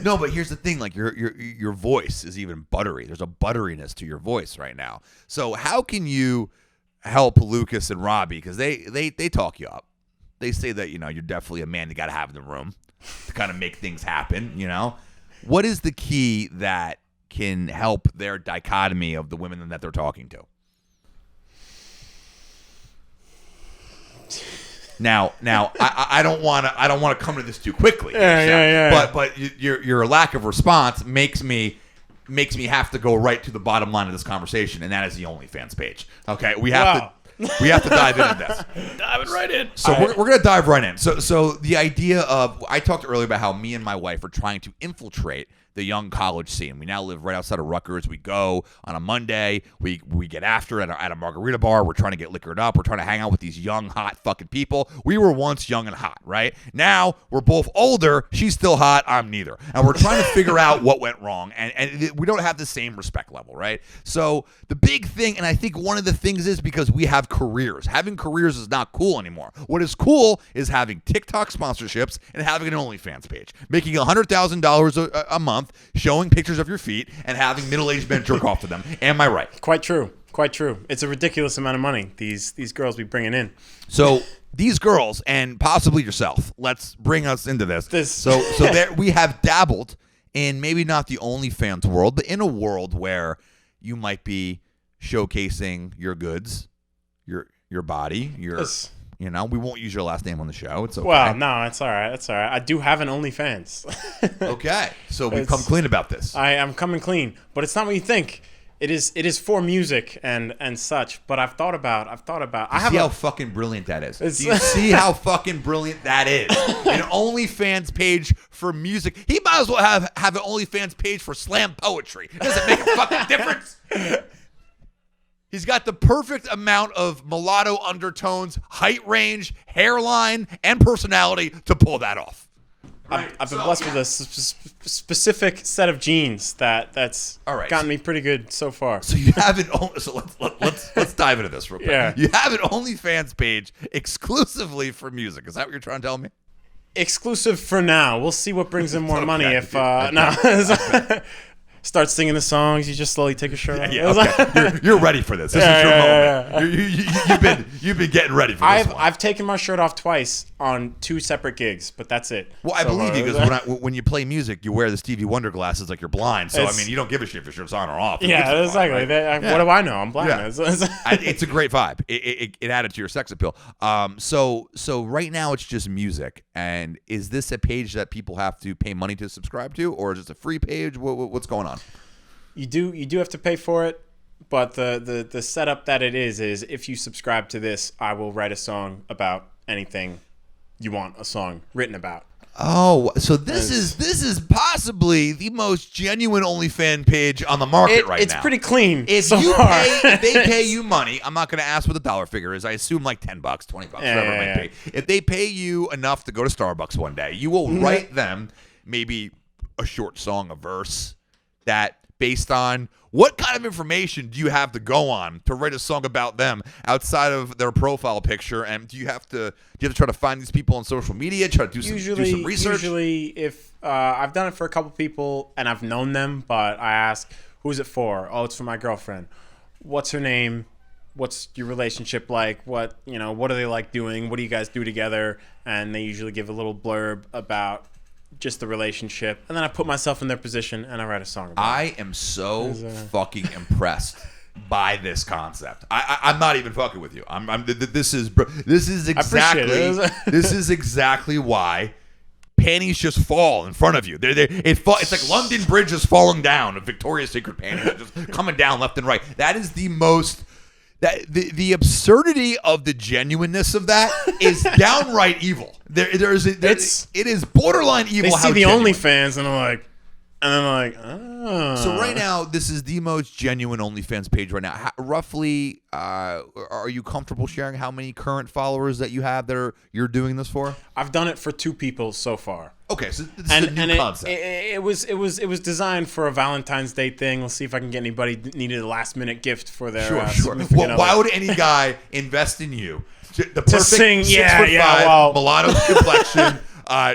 No, but here's the thing: like your voice is even buttery. There's a butteriness to your voice right now. So how can you help Lucas and Robbie, because they talk you up? They say that you're definitely a man you got to have in the room to kind of make things happen. What is the key that can help their dichotomy of the women that they're talking to? Now, I don't want to come to this too quickly. Yeah. But your lack of response makes me have to go right to the bottom line of this conversation, and that is the OnlyFans page. Okay, we have to dive into this. Diving right in. So we're gonna dive right in. So the idea of, I talked earlier about how me and my wife are trying to infiltrate the young college scene. We now live right outside of Rutgers. We go on a Monday. We get after it at a margarita bar. We're trying to get liquored up. We're trying to hang out with these young, hot fucking people. We were once young and hot, right? Now we're both older. She's still hot. I'm neither. And we're trying to figure out what went wrong. And we don't have the same respect level, right? So the big thing, and I think one of the things is because we have careers. Having careers is not cool anymore. What is cool is having TikTok sponsorships and having an OnlyFans page. Making $100,000 a month, showing pictures of your feet, and having middle-aged men jerk off to them. Am I right? Quite true. It's a ridiculous amount of money these girls be bringing in. So these girls, and possibly yourself, let's bring us into this. So there, we have dabbled in maybe not the OnlyFans world, but in a world where you might be showcasing your goods, your body, we won't use your last name on the show. It's okay. Well, no, it's all right. I do have an OnlyFans. Okay, so we've come clean about this. I am coming clean, but it's not what you think. It is for music and such. But I've thought about. See how fucking brilliant that is. Do you see how fucking brilliant that is? An OnlyFans page for music. He might as well have an OnlyFans page for slam poetry. It doesn't make a fucking difference. He's got the perfect amount of mulatto undertones, height range, hairline, and personality to pull that off. Right. I've been blessed with a specific set of genes that's gotten me pretty good so far. So you have an let's dive into this real quick. Yeah. You have an OnlyFans page exclusively for music. Is that what you're trying to tell me? Exclusive for now. We'll see what brings in more money if no. start singing the songs. You just slowly take your shirt off. Yeah, okay. you're ready for this. This is your moment. yeah. You've been getting ready for this one. I've taken my shirt off twice on 2 separate gigs, but that's it. Well, I believe you because when you play music, you wear the Stevie Wonder glasses like you're blind. So, I mean, you don't give a shit if your shirt's on or off. Yeah, exactly. Right? What do I know? I'm blind. Yeah. It's a great vibe. It added to your sex appeal. So right now it's just music. And is this a page that people have to pay money to subscribe to, or is it a free page? What's going on? You do have to pay for it, but the setup that it is if you subscribe to this, I will write a song about anything you want a song written about. Oh, so this is possibly the most genuine OnlyFans page on the market right now. It's pretty clean. If they pay you money, I'm not going to ask what the dollar figure is. I assume like $10, $20, whatever it might be. If they pay you enough to go to Starbucks one day, you will write them maybe a short song, a verse that based on what kind of information do you have to go on to write a song about them outside of their profile picture? And do you have to try to find these people on social media, try to do some research? Usually, if I've done it for a couple people and I've known them, but I ask, who's it for? Oh, it's for my girlfriend. What's her name? What's your relationship like? What are they like doing? What do you guys do together? And they usually give a little blurb about just the relationship, and then I put myself in their position and I write a song about it. I am so fucking impressed by this concept. I'm not even fucking with you. This is exactly why panties just fall in front of you. It's like London Bridge is falling down. Victoria's Secret panties are just coming down left and right. That is the most. The absurdity of the genuineness of that is downright evil. It is borderline evil. They see the genuine. OnlyFans and I'm like, oh. So right now, this is the most genuine OnlyFans page right now. Roughly, are you comfortable sharing how many current followers that you have that you're doing this for? I've done it for 2 people so far. Okay, so this is a new concept. It was designed for a Valentine's Day thing. We'll see if I can get anybody that needed a last minute gift for their Sure. Well, why would any guy invest in you? The perfect sing, 6'5", mulatto complexion.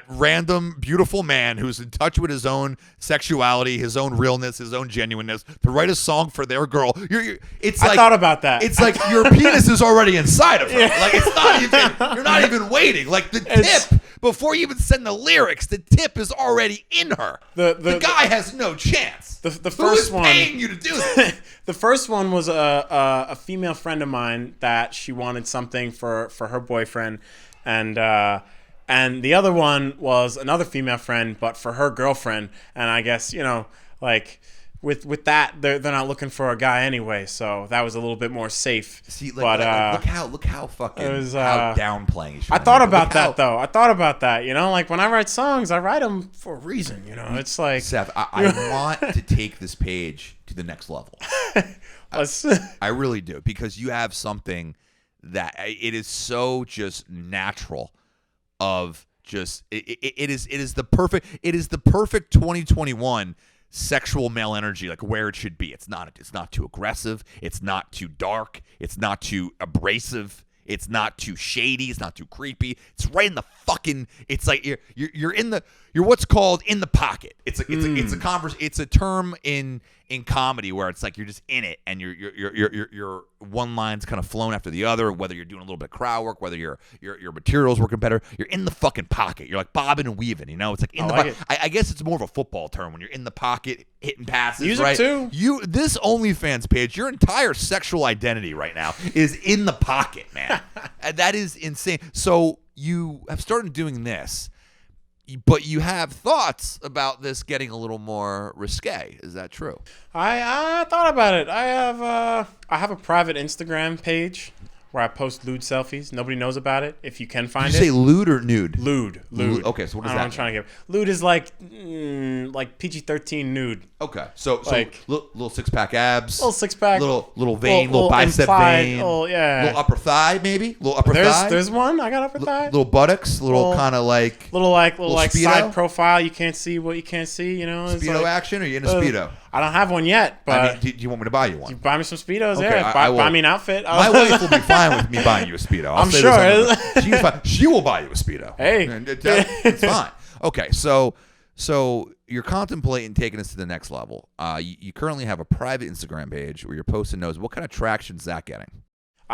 Random, beautiful man who's in touch with his own sexuality, his own realness, his own genuineness, to write a song for their girl. I thought about that. It's like your penis is already inside of her. Yeah. Like it's not even. You're not even waiting. Like the tip before you even send the lyrics, the tip is already in her. The guy has no chance. The first one. Who is paying you to do this? The first one was a female friend of mine that she wanted something for her boyfriend, and the other one was another female friend, but for her girlfriend. And I guess, like with that, they're not looking for a guy anyway, so that was a little bit more safe. See, look how fucking how downplaying. I thought about that though. I thought about that. Like when I write songs, I write them for a reason. It's like Seth, I want to take this page to the next level. I really do, because you have something that it is so just natural. Of just it is the perfect 2021 sexual male energy, like where it should be. It's not too aggressive, it's not too dark, it's not too abrasive, it's not too shady, it's not too creepy. It's right in the fucking. It's like you're what's called in the pocket. It's a term in comedy where it's like you're just in it and your one line's kind of flown after the other, whether you're doing a little bit of crowd work, whether your material's working better. You're in the fucking pocket. You're like bobbing and weaving, it's like in the pocket. I guess it's more of a football term when you're in the pocket hitting passes. Use right? it too. This OnlyFans page, your entire sexual identity right now is in the pocket, man. And that is insane. So you have started doing this, but you have thoughts about this getting a little more risque. Is that true? I thought about it. I have a private Instagram page where I post lewd selfies. Nobody knows about it. If you can find Did you say lewd or nude? Lewd. Okay, so what does that mean? I'm trying to get. Lewd is like PG-13 nude. Okay, so like little 6-pack abs, little 6-pack, little vein, little bicep vein, little upper thigh, maybe little upper thigh. There's one. I got upper thigh. Little buttocks, little kind of like little Speedo? side profile. You can't see what you can't see. Speedo action. Or you in a Speedo? I don't have one yet, but do you want me to buy you one? You buy me some Speedos. Okay, yeah, buy me an outfit. My wife will be fine with me buying you a Speedo. I'm sure. She's fine. She will buy you a Speedo. Hey, it's fine. Okay, so So you're contemplating taking this to the next level. You currently have a private Instagram page where you're posting those. What kind of traction is that getting?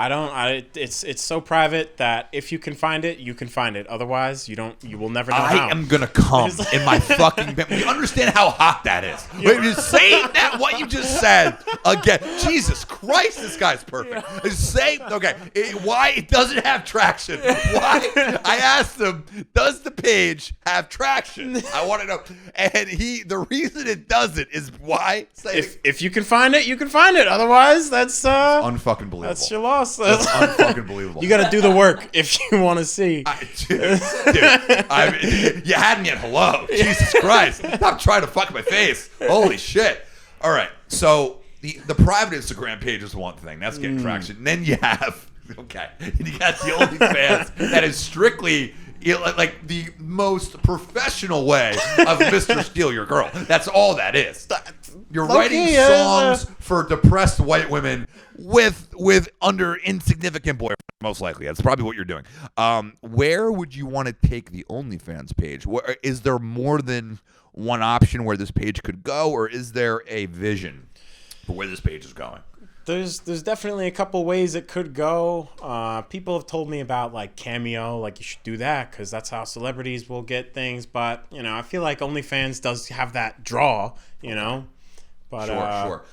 It's so private that if you can find it, you can find it. Otherwise, you will never know I how. am gonna come in my fucking bed. You understand how hot that is? Wait, you say that what you just said again. Jesus Christ, this guy's perfect. Say okay. Why it doesn't have traction? Why? I asked him, does the page have traction? I want to know. And the reason it doesn't is why. If you can find it, you can find it. Otherwise, that's unfucking believable. That's your loss. That's unfucking believable. You got to do the work if you want to see. Dude, you had me at hello. Jesus Christ. Stop trying to fuck my face. Holy shit. All right. So the private Instagram page is one thing. That's getting traction. And then you have, okay, and you got the OnlyFans that is strictly like the most professional way of Mr. Steal Your Girl. That's all that is. You're writing songs for depressed white women with under insignificant boyfriends, most likely. That's probably what you're doing. Where would you want to take the OnlyFans page? Is there more than one option where this page could go, or is there a vision for where this page is going? There's definitely a couple ways it could go. People have told me about like Cameo, like you should do that because that's how celebrities will get things. But I feel like OnlyFans does have that draw, But sure.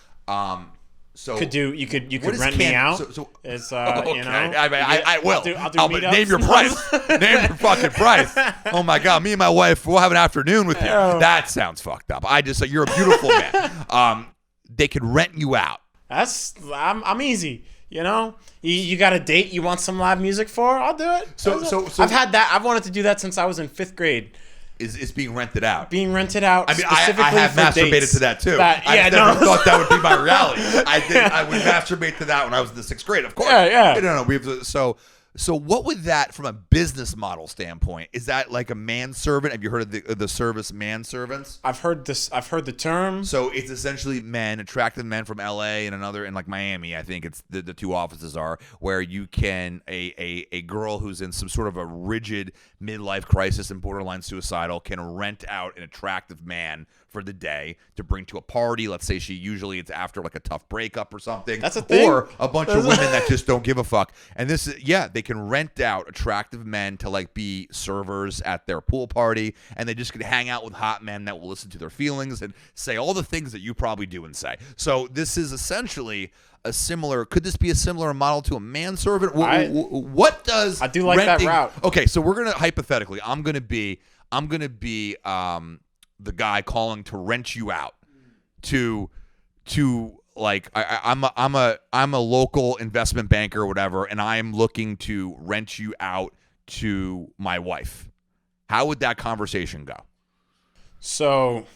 So you could rent me out. It's okay. I will. I'll do but name your price. Name your fucking price. Oh my god, me and my wife, we'll have an afternoon with you. That sounds fucked up. You're a beautiful man. They could rent you out. I'm easy. You got a date you want some live music for? I'll do it. So I've had that. I've wanted to do that since I was in 5th grade. Is being rented out. Being rented out. I mean, specifically I have for masturbated dates. to that too. I never thought that would be my reality. I would masturbate to that when I was in the 6th grade, of course. Yeah. No. So what would that, from a business model standpoint, is that like a manservant? Have you heard of the service manservants? I've heard this. I've heard the term. So it's essentially attractive men from LA and another in like Miami. I think it's the two offices are where you can a girl who's in some sort of a rigid midlife crisis and borderline suicidal can rent out an attractive man for the day to bring to a party. Let's say it's after like a tough breakup or something. That's a thing. Or a bunch of women that just don't give a fuck. And this is, they can rent out attractive men to like be servers at their pool party, and they just can hang out with hot men that will listen to their feelings and say all the things that you probably do and say. So this is essentially could this be a similar model to a manservant? What does I do like renting, that route. Okay, so we're gonna hypothetically, I'm gonna be the guy calling to rent you out to like I'm a local investment banker or whatever, and I'm looking to rent you out to my wife. How would that conversation go? So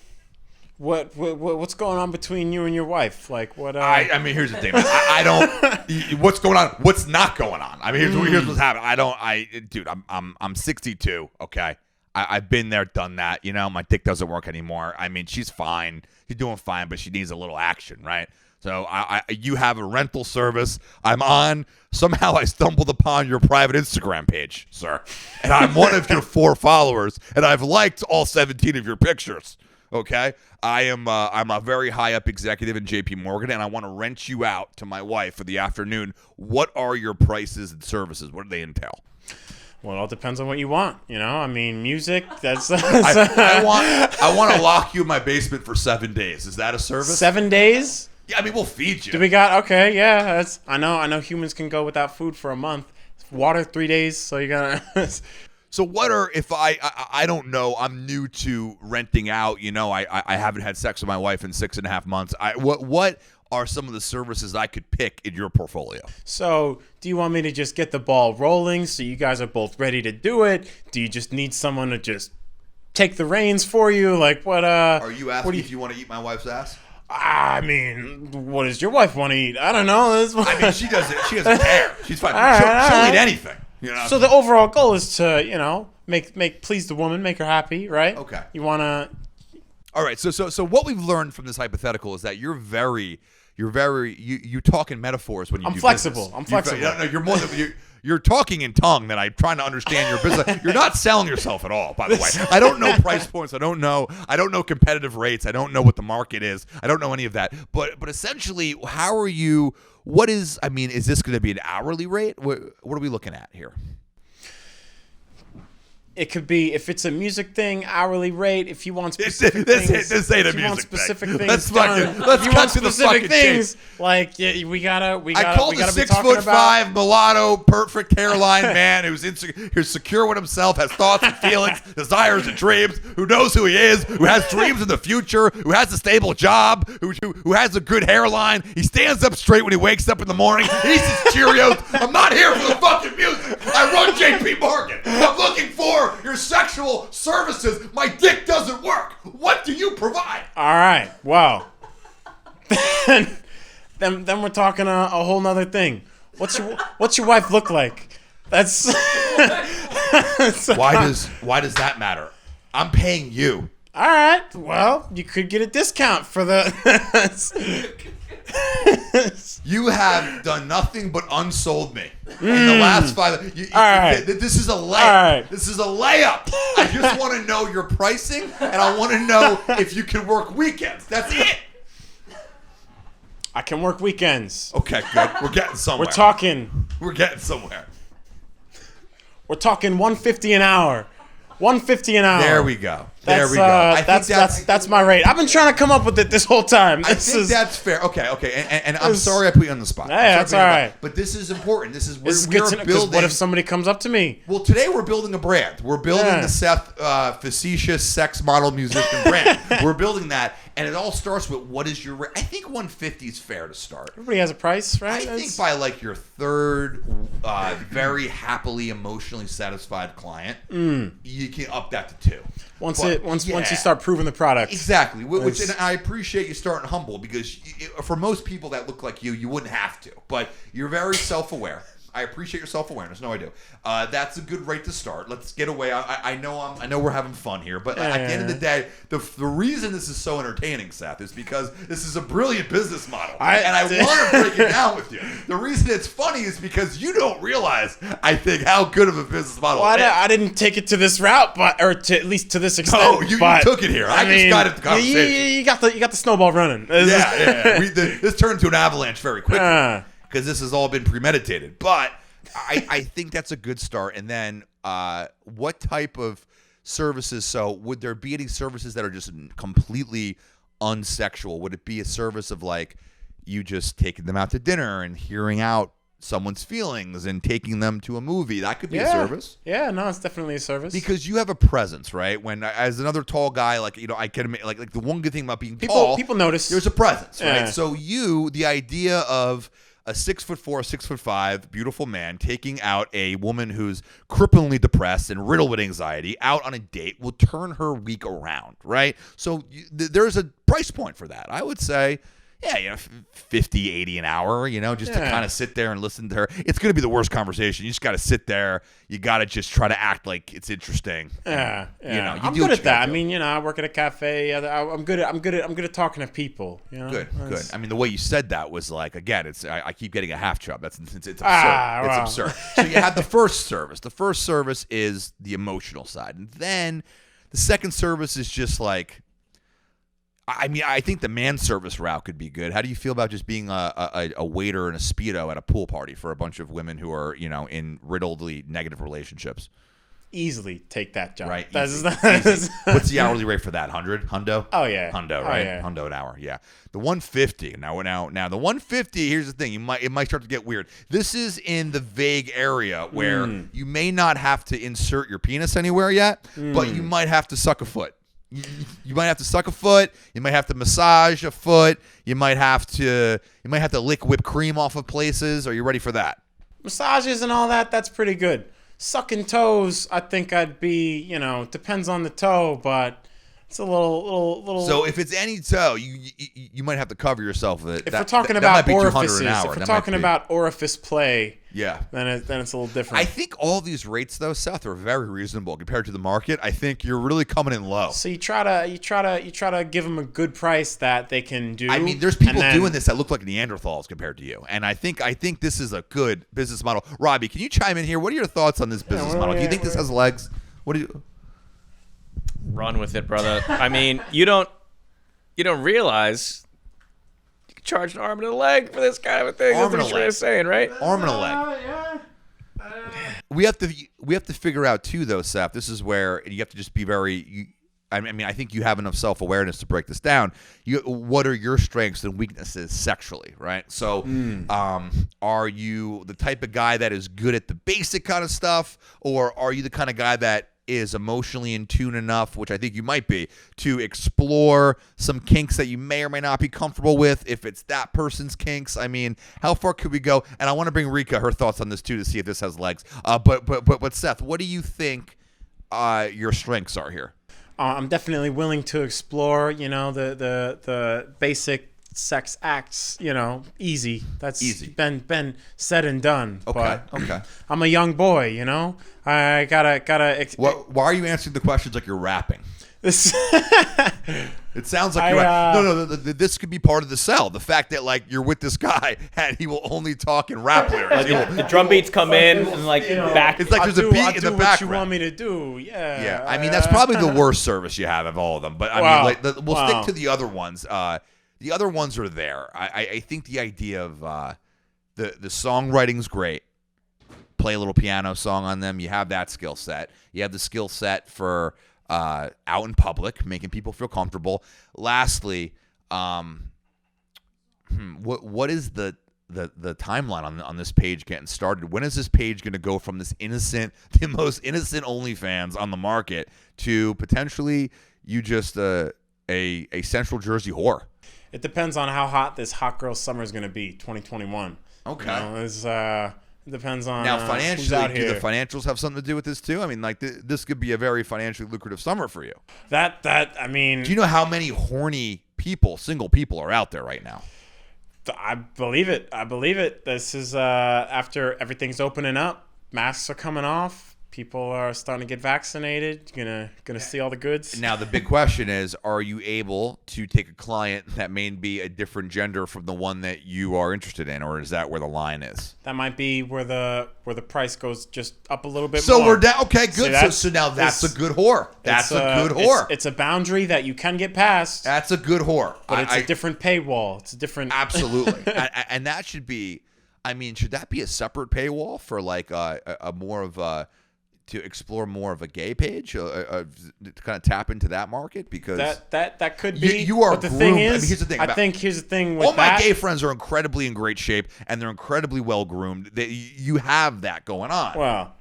what's going on between you and your wife? Like what? I mean, here's the thing. I don't. What's going on? What's not going on? I mean, here's what's happening. Dude, I'm 62. Okay. I've been there, done that. My dick doesn't work anymore. I mean, she's fine. She's doing fine, but she needs a little action, right? So you have a rental service. I'm on. Somehow I stumbled upon your private Instagram page, sir. And I'm one of your 4 followers, and I've liked all 17 of your pictures. Okay? I'm a very high up executive in JP Morgan, and I want to rent you out to my wife for the afternoon. What are your prices and services? What do they entail? Well, it all depends on what you want. I mean, music. That's. I want to lock you in my basement for 7 days. Is that a service? 7 days? Yeah, I mean, we'll feed you. Do we got? Okay, yeah. That's. I know humans can go without food for a month. Water 3 days. So you gotta. So what are, if I don't know, I'm new to renting out. I haven't had sex with my wife in 6.5 months. What are some of the services I could pick in your portfolio? So, do you want me to just get the ball rolling so you guys are both ready to do it? Do you just need someone to just take the reins for you? Like, what, Are you asking if you want to eat my wife's ass? I mean, what does your wife want to eat? I don't know. I mean, she doesn't care. She's fine. All She'll eat anything. So the overall goal is to, make please the woman, make her happy, right? Okay. You want to... All right. So what we've learned from this hypothetical is that you're very you talk in metaphors when you I'm do flexible. business. I'm flexible. No, you're more than you're talking in tongue that I'm trying to understand your business. You're not selling yourself at all, by the way. I don't know price points. I don't know competitive rates. I don't know what the market is. I don't know any of that. But essentially, how are you? What is? I mean, is this going to be an hourly rate? What are we looking at here? It could be, if it's a music thing, hourly rate. If you want specific things, this ain't a if you want music specific thing. things, Let's if you cut want to the specific fucking things, chase. like we gotta I called be a talking 6'5" about. mulatto, perfect hairline man who's secure with himself, has thoughts and feelings, desires and dreams, who knows who he is, who has dreams in the future, who has a stable job, who has a good hairline. He stands up straight when he wakes up in the morning. He eats his Cheerios. I'm not here for the fucking music. I run JP Morgan. I'm looking for your sexual services. My dick doesn't work. What do you provide? All right, well, then we're talking a whole nother thing. What's your wife look like? That's Why does that matter? I'm paying you. all right. Well, you could get a discount for the. You have done nothing but unsold me in the last 5. All right. This is a layup. All right. This is a layup. I just want to know your pricing, and I want to know if you can work weekends. That's it. I can work weekends. Okay, good. We're getting somewhere. We're getting somewhere. We're talking $150 an hour. $150 an hour. There we go. That's, we go. I think that's my rate. I've been trying to come up with it this whole time. I think that's fair. Okay. And I'm sorry I put you on the spot. Yeah, that's all right. But this is important. This is This is we're good to know, 'cause building. what if somebody comes up to me? Well, today we're building a brand. We're building the Seth facetious sex model musician brand. We're building that, and it all starts with what is your rate. I think 150 is fair to start. Everybody has a price, right? I think by like your third, very happily, emotionally satisfied client, you can up that to 2. Once you start proving the product. Exactly. Which, and I appreciate you starting humble, because for most people that look like you wouldn't have to. But you're very self-aware. I appreciate your self-awareness. No, I do. That's a good rate to start. Let's get away. I know we're having fun here, but at the end of the day, the reason this is so entertaining, Seth, is because this is a brilliant business model, and I want to break it down with you. The reason it's funny is because you don't realize, I think, how good of a business model it is. I didn't take it to this route, or at least to this extent. No, you took it here. I just got it the conversation. You got the snowball running. Yeah. This turned into an avalanche very quickly. Because this has all been premeditated. But I think that's a good start. And then what type of services? So would there be any services that are just completely unsexual? Would it be a service of like you just taking them out to dinner and hearing out someone's feelings and taking them to a movie? That could be a service. Yeah, no, it's definitely a service. Because you have a presence, right? When as another tall guy, like, I can admit, like the one good thing about being tall, people notice. There's a presence, right? Yeah. So the idea of a 6'4", 6'5", beautiful man taking out a woman who's cripplingly depressed and riddled with anxiety out on a date will turn her week around, right? So there's a price point for that. I would say, yeah, 50, 80 an hour, just to kind of sit there and listen to her. It's going to be the worst conversation. You just got to sit there. You got to just try to act like it's interesting. Yeah. I'm do good what at you that. gotta I do. mean, I work at a cafe. I'm good at talking to people. Good. I mean, the way you said that was like, again, I keep getting a half chub. It's absurd. It's absurd. So you have the first service. The first service is the emotional side, and then the second service is just like, I mean, I think the man service route could be good. How do you feel about just being a waiter in a Speedo at a pool party for a bunch of women who are, in riddledly negative relationships? Easily take that job. Right. Easy. What's the hourly rate for that? 100? Hundo? Oh, yeah. Hundo, right? Yeah. Hundo an hour, yeah. The 150. Now the 150, here's the thing. It might start to get weird. This is in the vague area where you may not have to insert your penis anywhere yet, but you might have to suck a foot. You might have to suck a foot. You might have to massage a foot. You might have to lick whipped cream off of places. Are you ready for that? Massages and all that, that's pretty good. Sucking toes, I think I'd be, depends on the toe, but it's a little. So if it's any toe, you might have to cover yourself with it. If we're talking about orifices, an hour. if we're talking about orifice play, Yeah. then it's a little different. I think all these rates though, Seth, are very reasonable compared to the market. I think you're really coming in low. So you try to give them a good price that they can do. I mean, there's people and then- doing this that look like Neanderthals compared to you, and I think this is a good business model. Robbie, can you chime in here? What are your thoughts on this business model? Do you think this has legs? What do you? Run with it, brother. I mean, you don't realize you can charge an arm and a leg for this kind of a thing. Arm That's and what a you're leg. saying, right? Arm and a leg. We have to figure out too, though, Seth. This is where you have to just be very. I mean, I think you have enough self-awareness to break this down. What are your strengths and weaknesses sexually, right? So, are you the type of guy that is good at the basic kind of stuff, or are you the kind of guy that is emotionally in tune enough, which I think you might be, to explore some kinks that you may or may not be comfortable with, if it's that person's kinks? I mean, how far could we go? And I want to bring Rika her thoughts on this too to see if this has legs. But Seth, what do you think your strengths are here? I'm definitely willing to explore, the basic sex acts, easy. That's Easy. been said and done. Okay. But Okay. I'm a young boy, I gotta. Why are you answering the questions like you're rapping? This. It sounds like I, you're right. No. This could be part of the sell. The fact that like you're with this guy and he will only talk in rap lyrics. He will- The drum beats come in and like back. It's like I'll there's a do- beat I'll in do the what background. you want me to do. Yeah. Yeah, I mean that's probably the worst service you have of all of them. But I Wow. mean, like, we'll Wow. stick to the other ones. The other ones are there. I think the idea of the songwriting's great. Play a little piano song on them. You have that skill set. You have the skill set for out in public, making people feel comfortable. Lastly, what is the timeline on this page getting started? When is this page going to go from the most innocent OnlyFans on the market to potentially you just a Central Jersey whore? It depends on how hot this hot girl summer is going to be, 2021. Okay. It depends on Now, who's financially, out do here. the financials have something to do with this too? I mean, like this could be a very financially lucrative summer for you. I mean, Do you know how many horny single people are out there right now? I believe it. This is after everything's opening up. Masks are coming off. People are starting to get vaccinated. Gonna see all the goods. Now, the big question is, are you able to take a client that may be a different gender from the one that you are interested in, or is that where the line is? That might be where the price goes just up a little bit So more. we're down. Okay, good. See, So now that's a it's- good whore. That's a good whore. It's a boundary that you can get past, That's a good whore. but it's a different paywall. It's a different. Absolutely. and that should be, I mean, should that be a separate paywall for like a more of a, to explore more of a gay page, to kind of tap into that market? Because That could be. You are But the groomed. thing I mean, is, here's the thing I about- think here's the thing with all my that. gay friends are incredibly in great shape and they're incredibly well groomed. You have that going on. Well,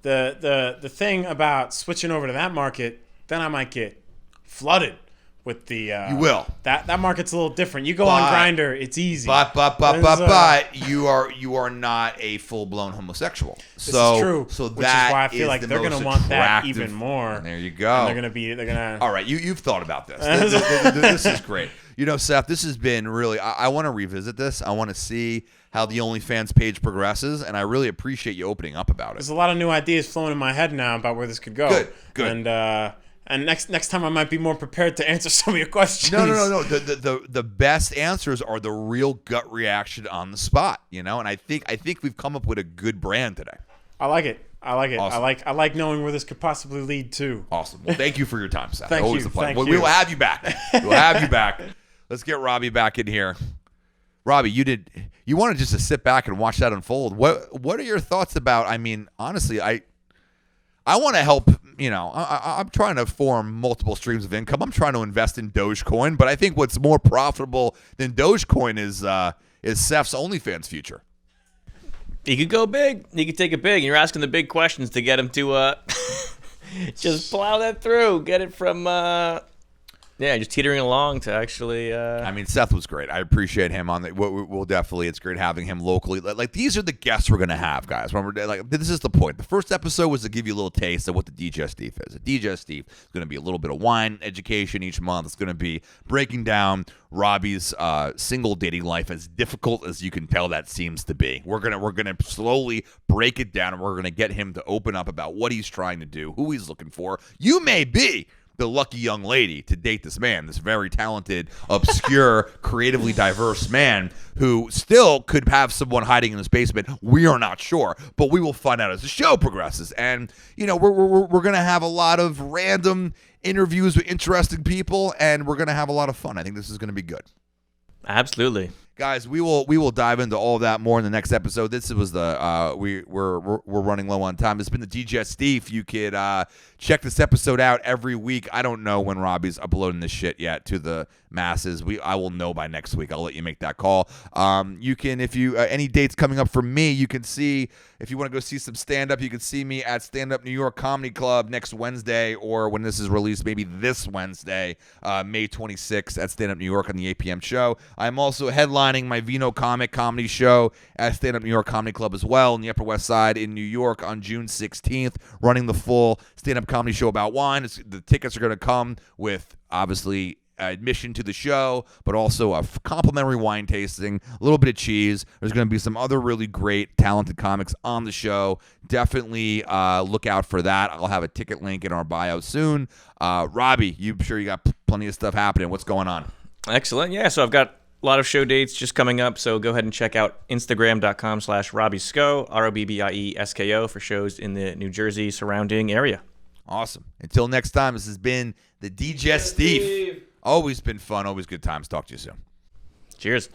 the thing about switching over to that market, then I might get flooded with the. You will. That market's a little different. You go But- on Grindr, it's easy. But There's, you are not a full blown homosexual. This is true. So which that is why I feel like the they're most gonna want that attractive- even more. There you go. And they're gonna. All right, you've thought about this. This is great. Seth, this has been really. I want to revisit this. I want to see how the OnlyFans page progresses, and I really appreciate you opening up about it. There's a lot of new ideas flowing in my head now about where this could go. Good. And next time I might be more prepared to answer some of your questions. No. The best answers are the real gut reaction on the spot. And I think we've come up with a good brand today. I like it. Awesome. I like knowing where this could possibly lead to. Awesome. Well, thank you for your time, Seth. Thank Always you. a pleasure. Thank We you. will have you back. We'll have you back. Let's get Robbie back in here. Robbie, you wanted just to sit back and watch that unfold. What are your thoughts about? I mean, honestly, I want to help. I'm trying to form multiple streams of income. I'm trying to invest in Dogecoin, but I think what's more profitable than Dogecoin is Seth's OnlyFans future. You could go big. You could take it big. You're asking the big questions to get him to just plow that through. Get it from Yeah, just teetering along to actually. I mean, Seth was great. I appreciate him on the. We'll definitely. It's great having him locally. Like these are the guests we're gonna have, guys. Remember, like this is the point. The first episode was to give you a little taste of what the Digestif is. The Digestif is gonna be a little bit of wine education each month. It's gonna be breaking down Robbie's single dating life, as difficult as you can tell that seems to be. We're gonna slowly break it down, and we're gonna get him to open up about what he's trying to do, who he's looking for. You may be the lucky young lady to date this man, this very talented, obscure, creatively diverse man who still could have someone hiding in his basement. We are not sure, but we will find out as the show progresses. And we're gonna have a lot of random interviews with interesting people, and we're gonna have a lot of fun. I think this is gonna be good. Absolutely. Guys, we will dive into all of that more in the next episode. This was the we're running low on time. This has been the Digestif. You could check this episode out every week. I don't know when Robbie's uploading this shit yet to the masses. I will know by next week. I'll let you make that call. You can, if you any dates coming up for me, you can see if you want to go see some stand up. You can see me at Stand Up New York Comedy Club next Wednesday, or when this is released, maybe this Wednesday, May 26th at Stand Up New York on the 8 p.m. show. I'm also headlining my Vino Comic comedy show at Stand Up New York Comedy Club as well in the Upper West Side in New York on June 16th, running the full stand-up comedy show about wine. The tickets are going to come with, obviously, admission to the show, but also a complimentary wine tasting, a little bit of cheese. There's going to be some other really great, talented comics on the show. Definitely look out for that. I'll have a ticket link in our bio soon. Robbie, I'm sure you got plenty of stuff happening. What's going on? Excellent. Yeah, so I've got a lot of show dates just coming up, so go ahead and check out Instagram.com/RobbieSco, ROBBIESKO, for shows in the New Jersey surrounding area. Awesome. Until next time, this has been the Digestif. Always been fun, always good times. Talk to you soon. Cheers.